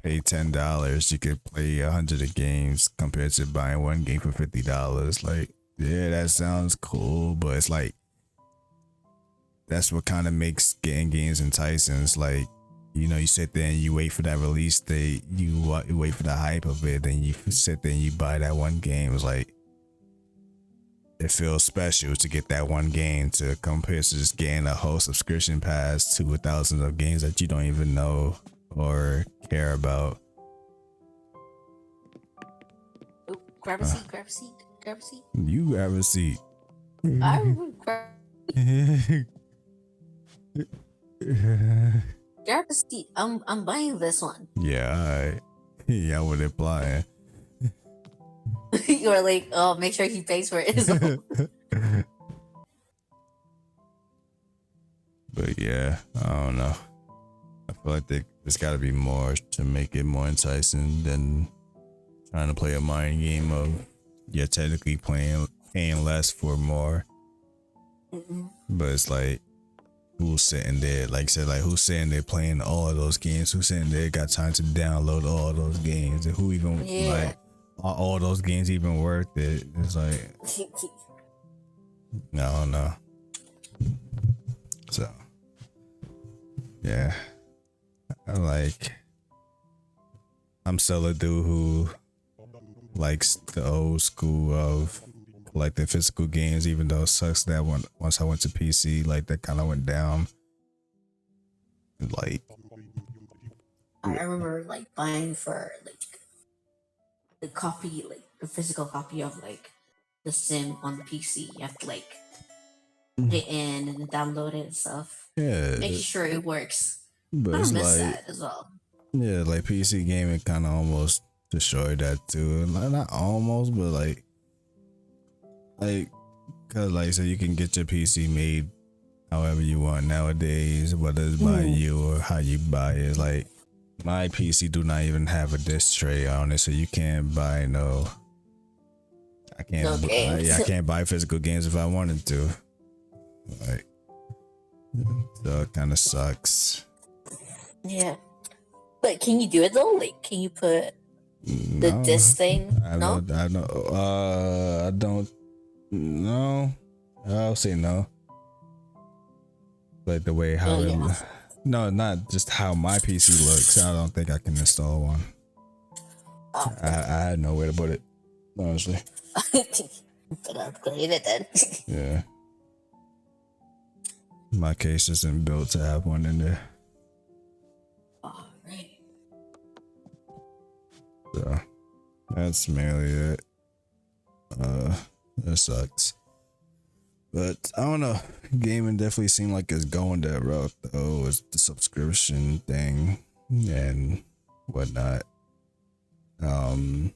pay $10, you could play 100 of games compared to buying one game for $50. Like, yeah, that sounds cool, but it's like that's what kind of makes getting games enticing. It's like, you know, you sit there and you wait for that release date, you wait for the hype of it, then you sit there and you buy that one game. It's like it feels special to get that one game to compare to just getting a whole subscription pass to thousands of games that you don't even know or care about. Oh, grab a seat. Grab a seat. Grab a seat. You grab a seat. I would grab a seat. I'm buying this one. Yeah, alright. Yeah, I would imply. You were like, oh, make sure he pays for it. But yeah, I don't know. I feel like there's got to be more to make it more enticing than trying to play a mind game of you're technically paying less for more. But it's like, who's sitting there? Like I said, like who's sitting there playing all of those games? Who's sitting there got time to download all of those games? And who even like are all those games even worth it? It's like, I don't know. So yeah, I'm still a dude who likes the old school of collecting physical games, even though it sucks that once I went to PC, like that kind of went down. Like, I remember like buying for like the copy, like the physical copy of like the Sim on the PC. You have to like put it in and download it and stuff. yeah, Make sure it works. but I it's miss like, that as well. yeah, like PC gaming kind of almost destroyed that too. Not almost, but like, cause like so you can get your PC made however you want nowadays, whether it's by you or how you buy it. Like my PC do not even have a disc tray on it, so you can't buy I can't buy physical games if I wanted to. Like, so it kind of sucks. Yeah, but can you do it though? Like, can you put the disc thing? I don't know. I'll say no. Like the way how no, not just how my PC looks. I don't think I can install one. I had nowhere to put it, honestly. But upgrade it then. Yeah. My case isn't built to have one in there. Alright. So that's mainly it. That sucks. But I don't know. Gaming definitely seemed like it's going that route though. It's the subscription thing and whatnot. And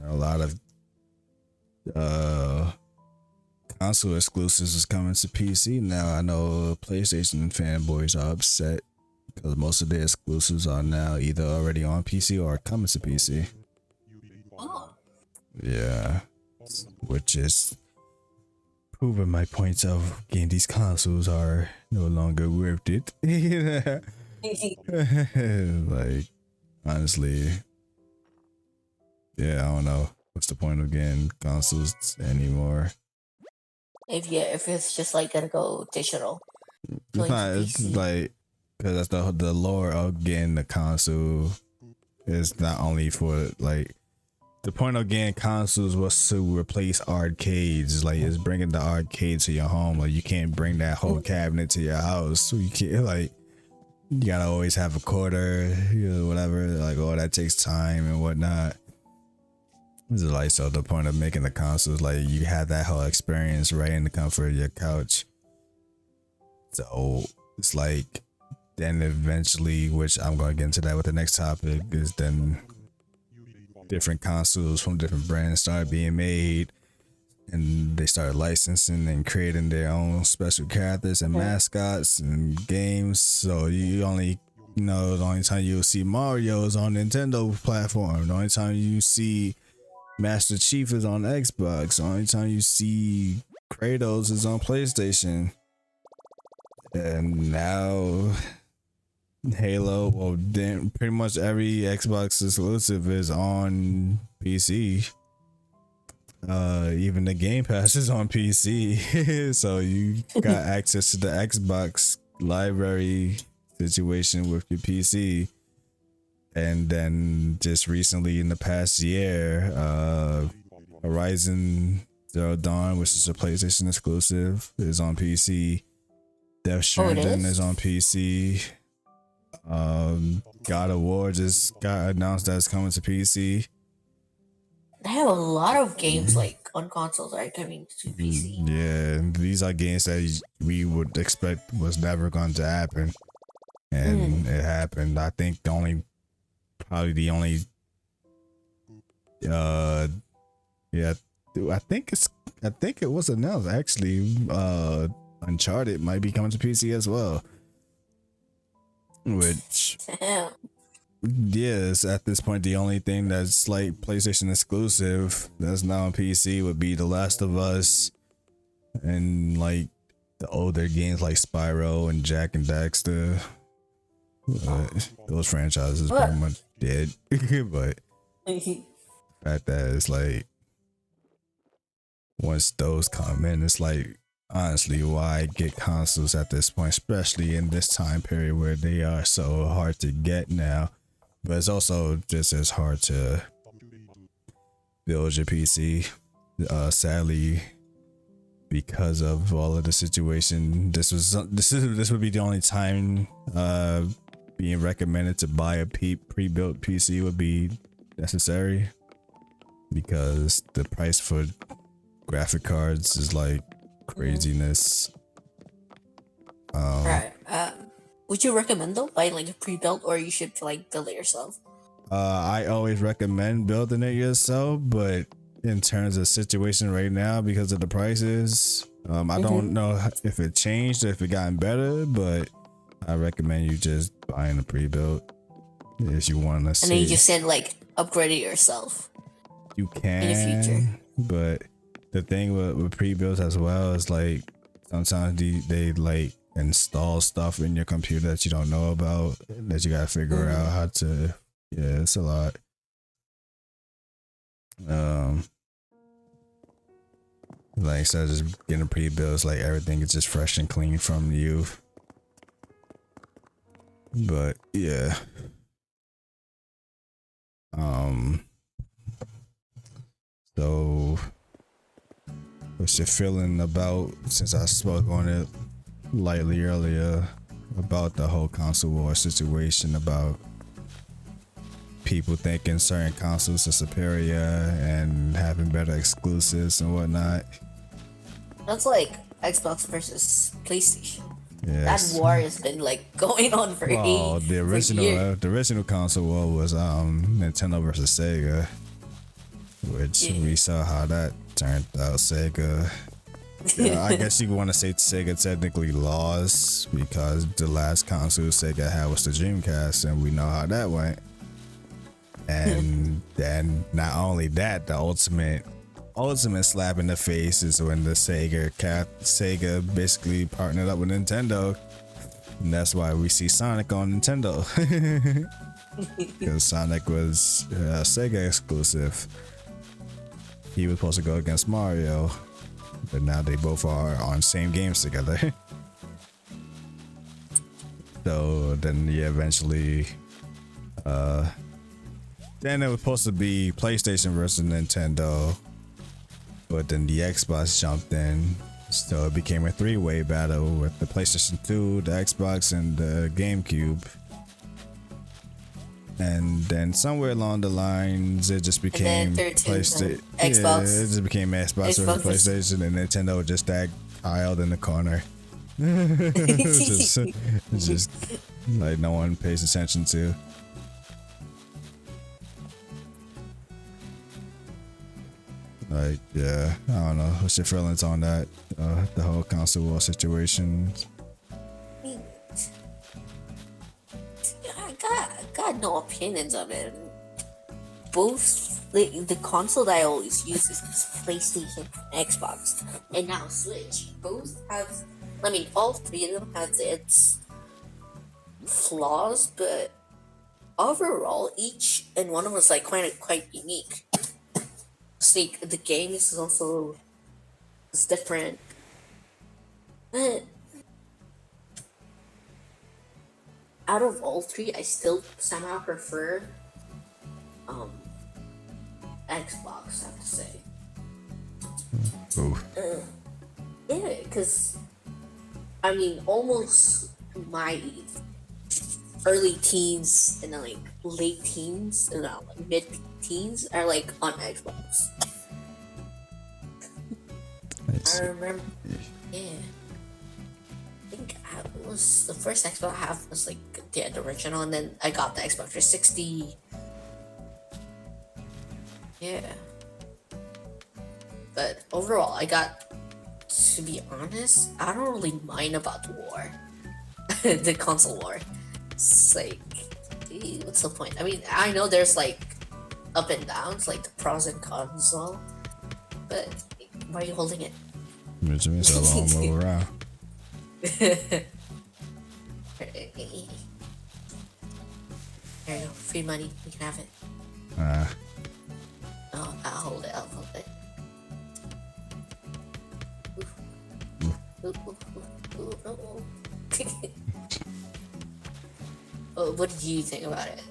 a lot of console exclusives is coming to PC now. I know PlayStation fanboys are upset because most of their exclusives are now either already on PC or coming to PC. Oh. Yeah, which is proving my points of getting these consoles are no longer worth it. Like, honestly, yeah, I don't know. What's the point of getting consoles anymore? If it's just like gonna go digital. It's not. It's PC. like because that's the lore of getting the console is not only for like the point of getting consoles was to replace arcades. Like it's bringing the arcade to your home. Like you can't bring that whole cabinet to your house. So you can't like you gotta always have a quarter, you know, whatever. Like oh that takes time and whatnot. This is like so the point of making the consoles like you have that whole experience right in the comfort of your couch. So it's like then eventually, which I'm gonna get into that with the next topic, is then different consoles from different brands started being made and they started licensing and creating their own special characters and mascots and games. So you only the only time you'll see Mario is on Nintendo platform. The only time you see Master Chief is on Xbox. The only time you see Kratos is on PlayStation. And now Halo, well, then pretty much every Xbox exclusive is on PC. Even the Game Pass is on PC. So you got access to the Xbox library situation with your PC. And then just recently in the past year, Horizon Zero Dawn, which is a PlayStation exclusive, is on PC. Death Stranding is on PC. God of War just got announced that it's coming to PC. They have a lot of games like on consoles are coming to PC. Yeah, these are games that we would expect was never going to happen, and it happened. I think the only I think it was announced actually. Uncharted might be coming to PC as well, which yes, at this point the only thing that's like PlayStation exclusive that's now on PC would be The Last of Us and like the older games like Spyro and Jack and Daxter. Those franchises pretty much dead. But the fact that it's like once those come in, it's like honestly why get consoles at this point, especially in this time period where they are so hard to get now. But it's also just as hard to build your PC. Sadly, because of all of the situation, this would be the only time being recommended to buy a pre-built PC would be necessary, because the price for graphic cards is like craziness. Right. Would you recommend though buying like a pre-built, or you should like build it yourself? I always recommend building it yourself, but in terms of situation right now, because of the prices, I don't know if it changed or if it gotten better, but I recommend you just buying a pre-built if you want to see. And then you just said like upgrade it yourself. You can, in the future. But the thing with pre-builts as well is like sometimes they like install stuff in your computer that you don't know about, that you gotta figure out how to. Yeah, it's a lot. Like instead of just getting pre-builts, like everything is just fresh and clean from you. But yeah. So what's your feeling about, since I spoke on it lightly earlier, about the whole console war situation, about people thinking certain consoles are superior and having better exclusives and whatnot. That's like Xbox versus PlayStation. Yes. That war has been like going on for Well, for years. the original console war was Nintendo versus Sega, which we saw how that turned out. Sega, yeah, I guess you want to say Sega technically lost because the last console Sega had was the Dreamcast, and we know how that went. And then not only that, the ultimate slap in the face is when the Sega basically partnered up with Nintendo, and that's why we see Sonic on Nintendo, because Sonic was Sega exclusive. He was supposed to go against Mario, but now they both are on same games together. So then eventually then it was supposed to be PlayStation versus Nintendo, but then the Xbox jumped in, so it became a three-way battle with the PlayStation 2, the Xbox, and the GameCube. And then somewhere along the lines, it just became PlayStation. Xbox. Yeah, it just became Xbox versus PlayStation, and Nintendo just that tiled in the corner. just like no one pays attention to. Like, yeah, I don't know. What's your feelings on that? The whole console war situation. I got no opinions on it. Both the console that I always use is PlayStation, Xbox, and now Switch. Both have, I mean, all three of them have its flaws, but overall, each and one of them is like quite unique. Like the games is also different, but out of all three, I still somehow prefer Xbox. I have to say, yeah, because I mean, almost my early teens and then like late teens and now like mid teens are like on Xbox. I remember, yeah. I think it was the first Xbox I have was like the original, and then I got the Xbox 360. Yeah. But overall, to be honest, I don't really mind about the war, the console war. It's like, what's the point? I mean, I know there's like up and downs, like the pros and cons and all, but why are you holding it? Which means I won't move around. There you go, free money, you can have it. Oh, I'll hold it. Oh, what did you think about it?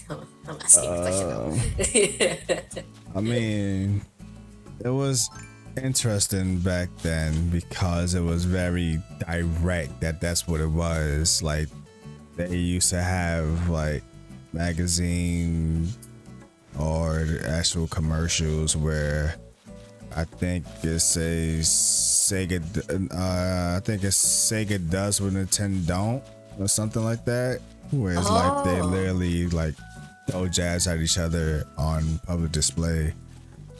I'm asking a question. I mean, it was interesting back then because it was very direct. That's what it was. Like, they used to have like magazine or actual commercials where I think it says Sega. I think it's Sega does what Nintendo don't, or something like that. Where it's like they literally like throw jabs at each other on public display.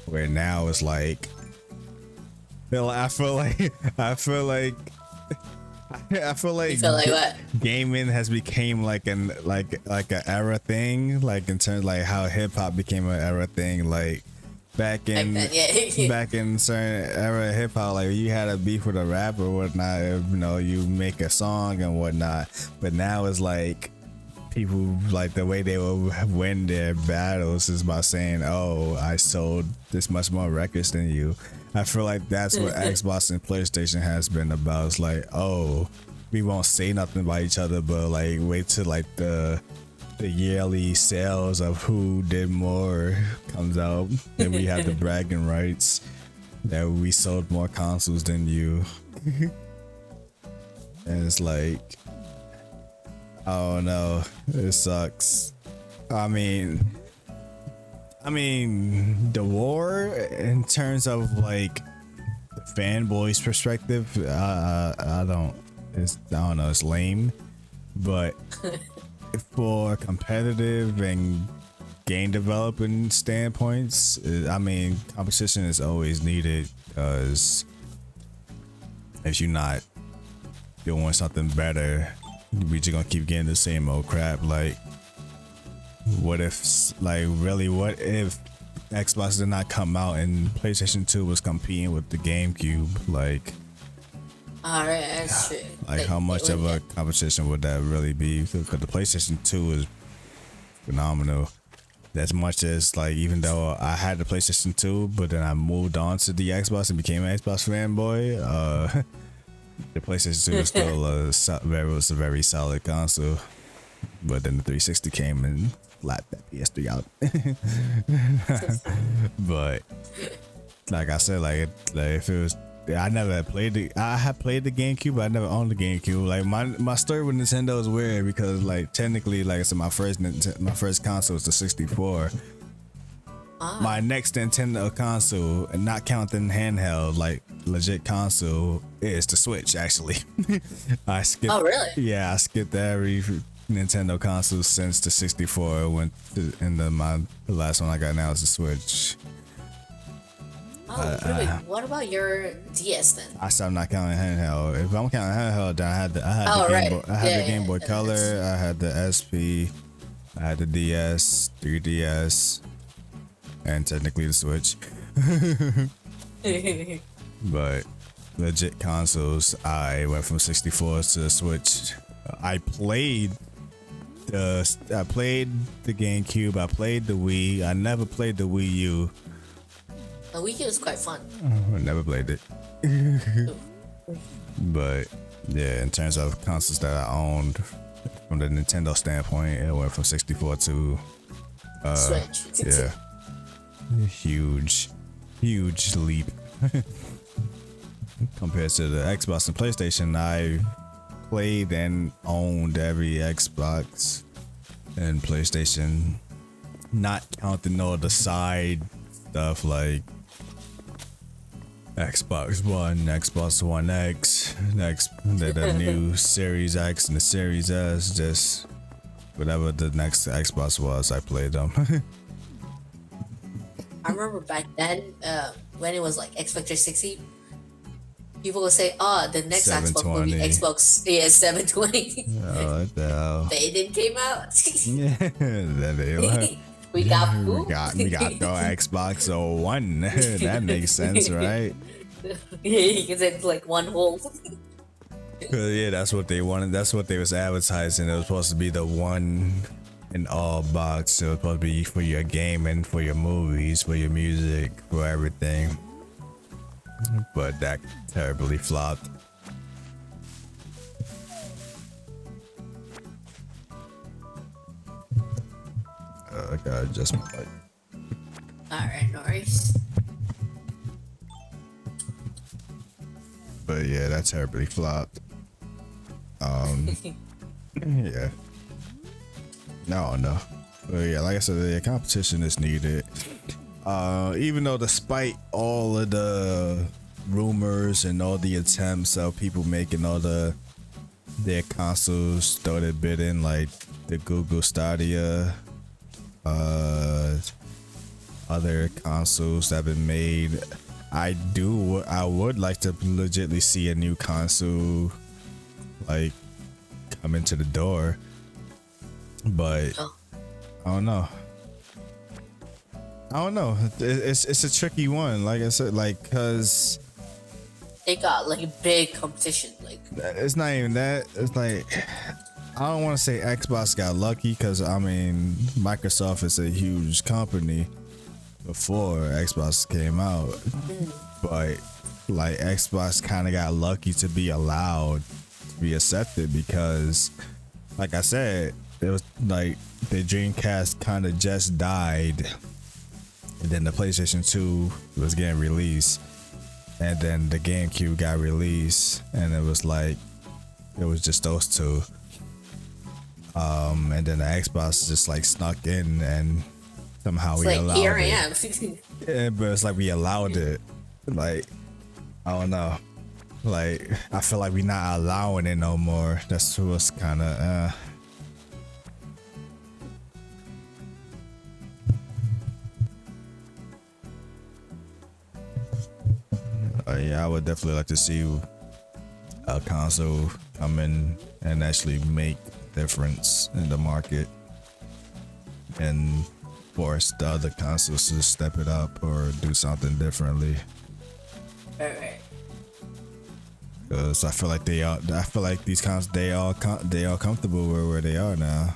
Where now it's like, I feel like what? Gaming has became like an era thing, like in terms like how hip hop became an era thing, like back in certain era of hip hop, like you had a beef with a rapper or whatnot, you know, you make a song and whatnot, but now it's like people, like the way they will win their battles is by saying, oh, I sold this much more records than you. I feel like that's what Xbox and PlayStation has been about. It's like, oh, we won't say nothing about each other, but like wait till like the yearly sales of who did more comes out, then we have the bragging rights that we sold more consoles than you. And it's like, I don't know, it sucks. I mean, the war in terms of like the fanboys' perspective, I don't know, it's lame, but for competitive and game developing standpoints, I mean, competition is always needed because if you're not doing something better, we just gonna keep getting the same old crap. Like, what if Xbox did not come out and PlayStation 2 was competing with the GameCube? Like, Alright, that's true. like how much of a competition would that really be? Because the PlayStation 2 is phenomenal. As much as, like, even though I had the PlayStation 2, but then I moved on to the Xbox and became an Xbox fanboy, the PlayStation 2 was still was a very solid console. But then the 360 came and slapped that PS3 out. But like I said, like if it was, I never played I had played the GameCube, but I never owned the GameCube. Like my story with Nintendo is weird because, like, technically, like I said, my first console was the 64. My next Nintendo console, and not counting handheld, like legit console, is the Switch. Actually, I skipped. Oh, really? Yeah, I skipped every Nintendo console since the 64 went to, and then the last one I got now is the Switch. Oh, really? What about your DS then? I said I'm not counting handheld. If I'm counting handheld, then I had the Game Boy Color, I had the SP, I had the DS, 3DS, and technically the Switch. But legit consoles, I went from 64 to the Switch. I played the GameCube, I played the Wii, I never played the Wii U. The Wii U was quite fun. I never played it. But yeah, in terms of consoles that I owned from the Nintendo standpoint, it went from 64 to Switch. yeah. Huge leap. Compared to the Xbox and PlayStation, I played and owned every Xbox and PlayStation, not counting all the side stuff like Xbox One, Xbox One X, the new Series X and the Series S, just whatever the next Xbox was, I played them. I remember back then, when it was like Xbox 360, people would say, "Oh, the next Xbox will be Xbox 720." Oh, what the hell? They didn't came out. Yeah, there they were. We got we got the Xbox One. That makes sense, right? Yeah, because it's like one whole. Yeah, that's what they wanted. That's what they was advertising. It was supposed to be the one in all box. It was supposed to be for your gaming, for your movies, for your music, for everything. But that terribly flopped. I gotta adjust my light. Alright, no worries. But yeah, that terribly flopped. Yeah. No. But yeah, like I said, the competition is needed. Even though despite all of the rumors and all the attempts of people making all their consoles throw their bid in, like the Google Stadia, other consoles that have been made, I would like to legitly see a new console like come into the door, but I don't know. It's a tricky one, like I said, like, cause They got like a big competition. Like, it's not even that. It's like, I don't want to say Xbox got lucky, because I mean Microsoft is a huge company before Xbox came out, but like Xbox kind of got lucky to be allowed to be accepted, because like I said, it was like the Dreamcast kind of just died, and then the PlayStation 2 was getting released, and then the GameCube got released, and it was like, it was just those two. And then the Xbox just like snuck in, and somehow It's we like, here allowed I it. am. Yeah, but it's like we allowed it. Like, I don't know. Like, I feel like we're not allowing it no more. That's what's kind of yeah, I would definitely like to see a console come in and actually make difference in the market, and force the other consoles to step it up or do something differently. Alright. Because I feel like I feel like these consoles, they all comfortable where they are now.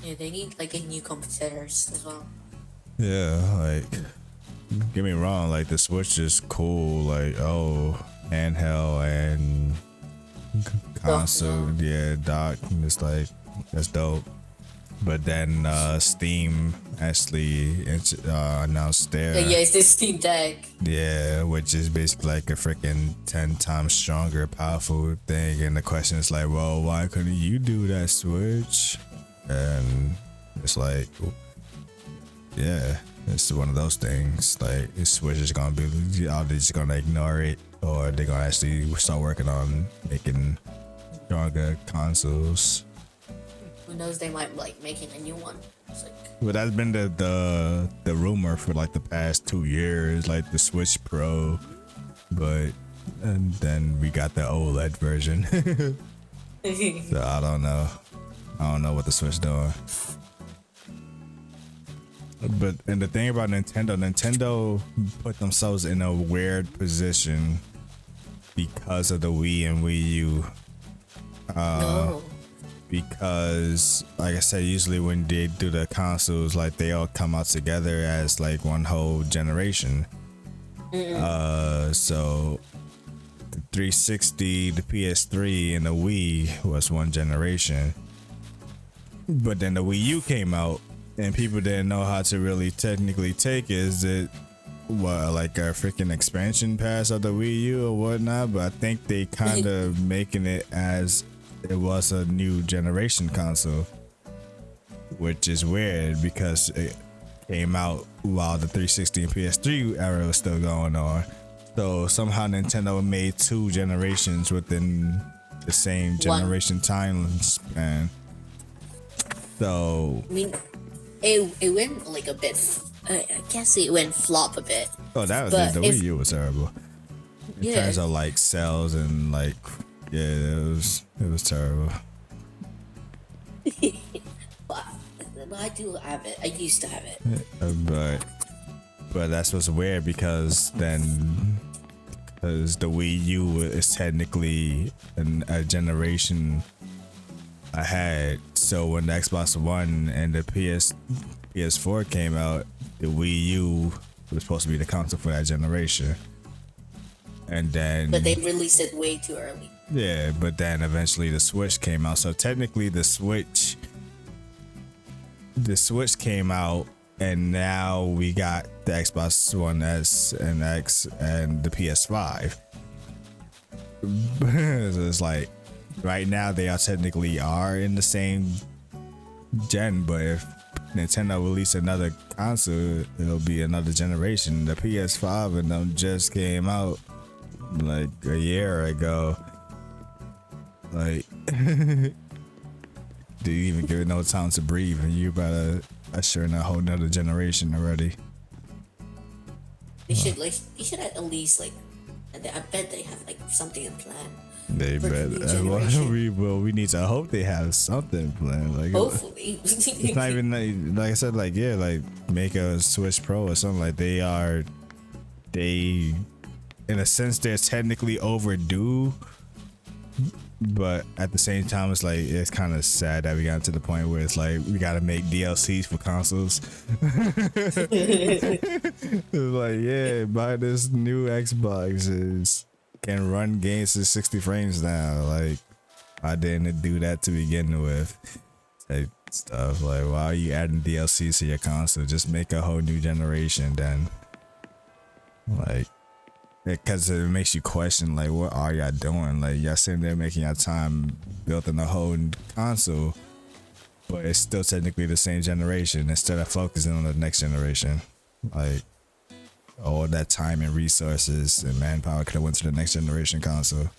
Yeah, they need like a new competitors as well. Yeah, like, get me wrong, like the Switch is cool, like, oh, handheld and console, yeah, dock, it's like, that's dope. But then Steam actually announced their Yeah, it's this Steam Deck. yeah, which is basically like a freaking 10 times stronger, powerful thing. And the question is like, well, why couldn't you do that, Switch? And it's like, yeah, it's one of those things. Like, the Switch is gonna be, are they just gonna ignore it, or they gonna actually start working on making stronger consoles? Who knows? They might like making a new one. It's like, Well, that's been the rumor for like the past 2 years, like the Switch Pro, but and then we got the OLED version. So I don't know what the Switch doing. But and the thing about Nintendo put themselves in a weird position because of the Wii and Wii U. no. Because like I said, usually when they do the consoles, like they all come out together as like one whole generation. So the 360, the PS3, and the Wii was one generation. But then the Wii U came out, and people didn't know how to really technically take it. Is it what, like a freaking expansion pass of the Wii U or whatnot? But I think they kind of making it as it was a new generation console, which is weird because it came out while the 360 and PS3 era was still going on. So somehow Nintendo made 2 generations within the same generation time span. So I mean, it went like a bit. I guess it went flop a bit. oh, that was But the if- Wii U was terrible in Yeah. terms of like sales and like, yeah, it was terrible. But I do have it. I used to have it. But that's what's weird because the Wii U is technically a generation ahead. So when the Xbox One and the PS4 came out, the Wii U was supposed to be the console for that generation. And then But they released it way too early. yeah, but then eventually the Switch came out. So technically the Switch came out, and now we got the Xbox One S and X and the PS5. So it's like right now they are technically in the same gen, but if Nintendo release another console, it'll be another generation. The PS5 and them just came out like a year ago. Like, didn't even give it no time to breathe, and you about to usher in a whole nother generation already. They should at least like. I bet they have like something in plan. They For the bet. new Well, generation. we need to hope they have something planned. Like, Hopefully. it's not even like I said, like, yeah, like make a Switch Pro or something. Like they in a sense they're technically overdue, but at the same time it's like it's kind of sad that we got to the point where it's like we gotta make DLCs for consoles. It's like, yeah, buy this new Xbox, can run games at 60 frames now. Like, why didn't it do that to begin with? Like, stuff like, why are you adding DLCs to your console? Just make a whole new generation then. Like, because it makes you question, like, what are y'all doing? Like, y'all sitting there making your time building a whole console, but it's still technically the same generation instead of focusing on the next generation. Like, all that time and resources and manpower could have went to the next generation console.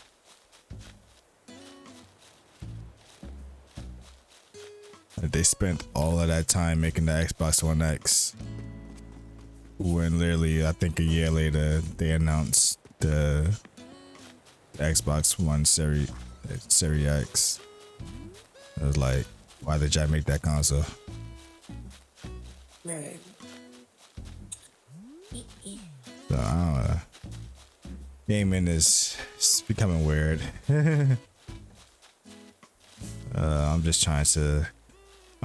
Like, they spent all of that time making the Xbox One X, when literally I think a year later they announced the Xbox One Series X. It was like, why did y'all make that console? Right. So I don't know. Gaming is it's becoming weird. I'm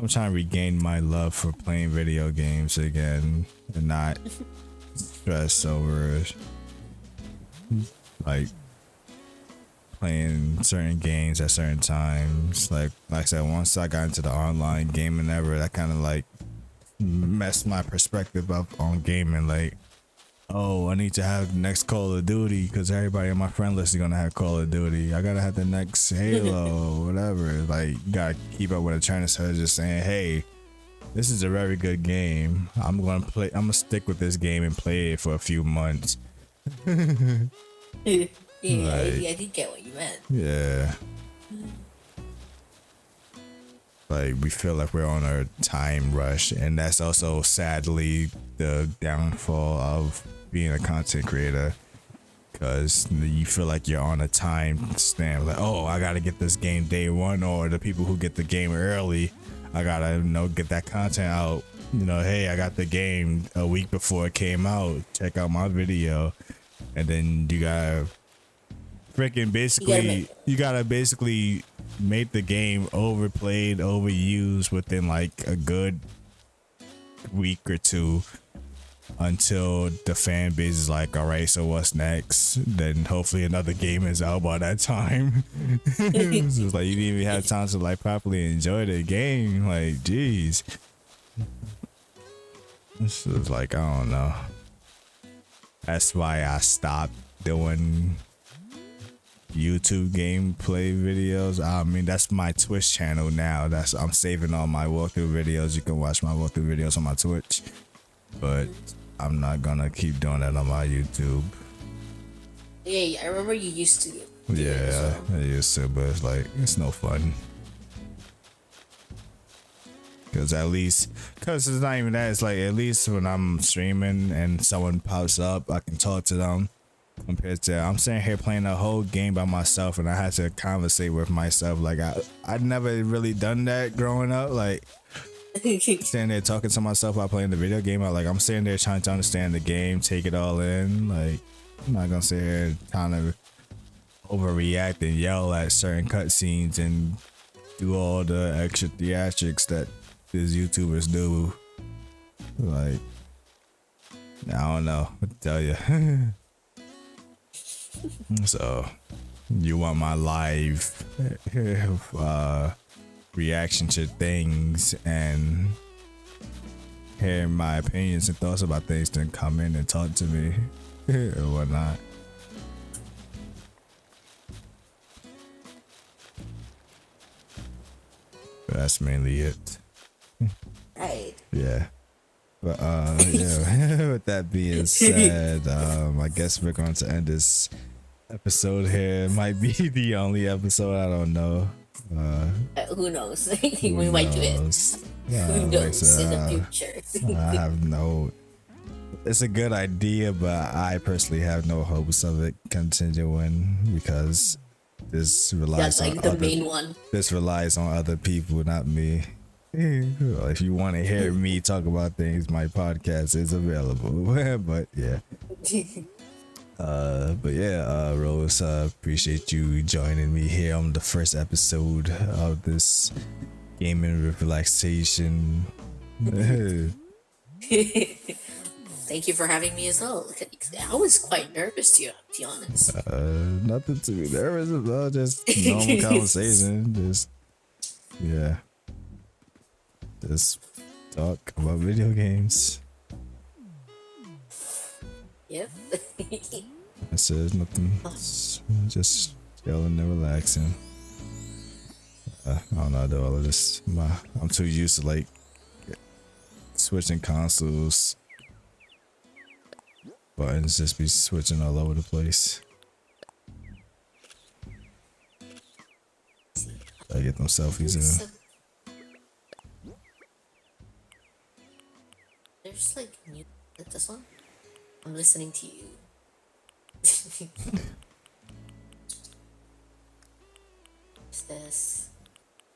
trying to regain my love for playing video games again and not stress over like playing certain games at certain times. Like I said, once I got into the online gaming ever, that kind of like messed my perspective up on gaming. Like, oh, I need to have the next Call of Duty because everybody on my friend list is gonna have Call of Duty. I gotta have the next Halo or whatever. Like, you gotta keep up with the trend instead of just saying, hey, this is a very good game. I'm gonna stick with this game and play it for a few months. Yeah, Like, I did get what you meant. yeah. Like, we feel like we're on a time rush, and that's also sadly the downfall of being a content creator, because you feel like you're on a time stamp. Like, oh, I gotta get this game day one, or the people who get the game early, I gotta get that content out. Hey, I got the game a week before it came out. Check out my video, and then you gotta basically make the game overplayed, overused within like a good week or two, until the fan base is like, all right, so what's next? Then hopefully another game is out by that time. So it's like you didn't even have time to like properly enjoy the game. Like, geez. This is like, I don't know. That's why I stopped doing YouTube gameplay videos. I mean, that's my Twitch channel now. I'm saving all my walkthrough videos. You can watch my walkthrough videos on my Twitch, but I'm not gonna keep doing that on my YouTube. Yeah, I remember you used to. Yeah, I used to, but it's no fun. Because it's not even that. It's like, at least when I'm streaming and someone pops up, I can talk to them. Compared to I'm sitting here playing a whole game by myself, and I had to conversate with myself. Like, I'd never really done that growing up. Like, sitting there talking to myself while playing the video game. I'm sitting there trying to understand the game, take it all in. Like, I'm not gonna sit here kind of overreact and yell at certain cutscenes and do all the extra theatrics that these YouTubers do. Like, I don't know what to tell you. So, you want my live reaction to things and hear my opinions and thoughts about things, then come in and talk to me or whatnot. But that's mainly it. Right. Yeah. But yeah, with that being said, I guess we're going to end this episode here. It might be the only episode, I don't know. Who knows? We might do it. Who knows in the future? I have no. It's a good idea, but I personally have no hopes of it continuing, because this relies That's like the main one. This relies on other people, not me. If you want to hear me talk about things, my podcast is available. But yeah. Rose, appreciate you joining me here on the first episode of this Gaming with Relaxation. Thank you for having me as well. I was quite nervous, to be honest. Nothing to be nervous about, just normal conversation. Just talk about video games. Yep. I said nothing. Just chilling and relaxing. I don't know how to do all of this. I'm too used to like switching consoles. Buttons just be switching all over the place. I get them selfies in. There's like music at this one. I'm listening to you. What's this?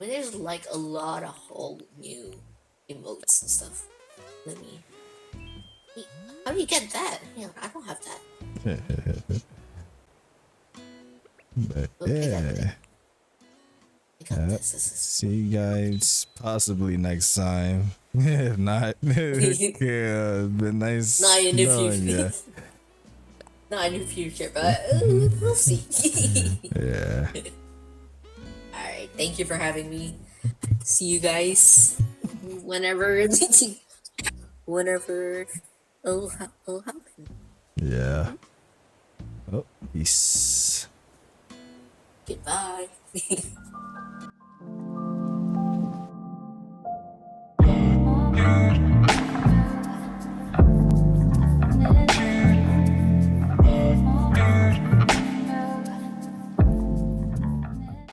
I mean, there's like a lot of whole new emotes and stuff. Let me. Wait, how do you get that? Yeah, I don't have that. But Oh, I got yeah. it. I got this. This is See you guys possibly next time. If not, yeah, been nice not in the knowing ya. future. Not in the future, but we'll see. Yeah. Alright, thank you for having me. See you guys whenever whenever it'll happen. Yeah. Oh, peace. Goodbye.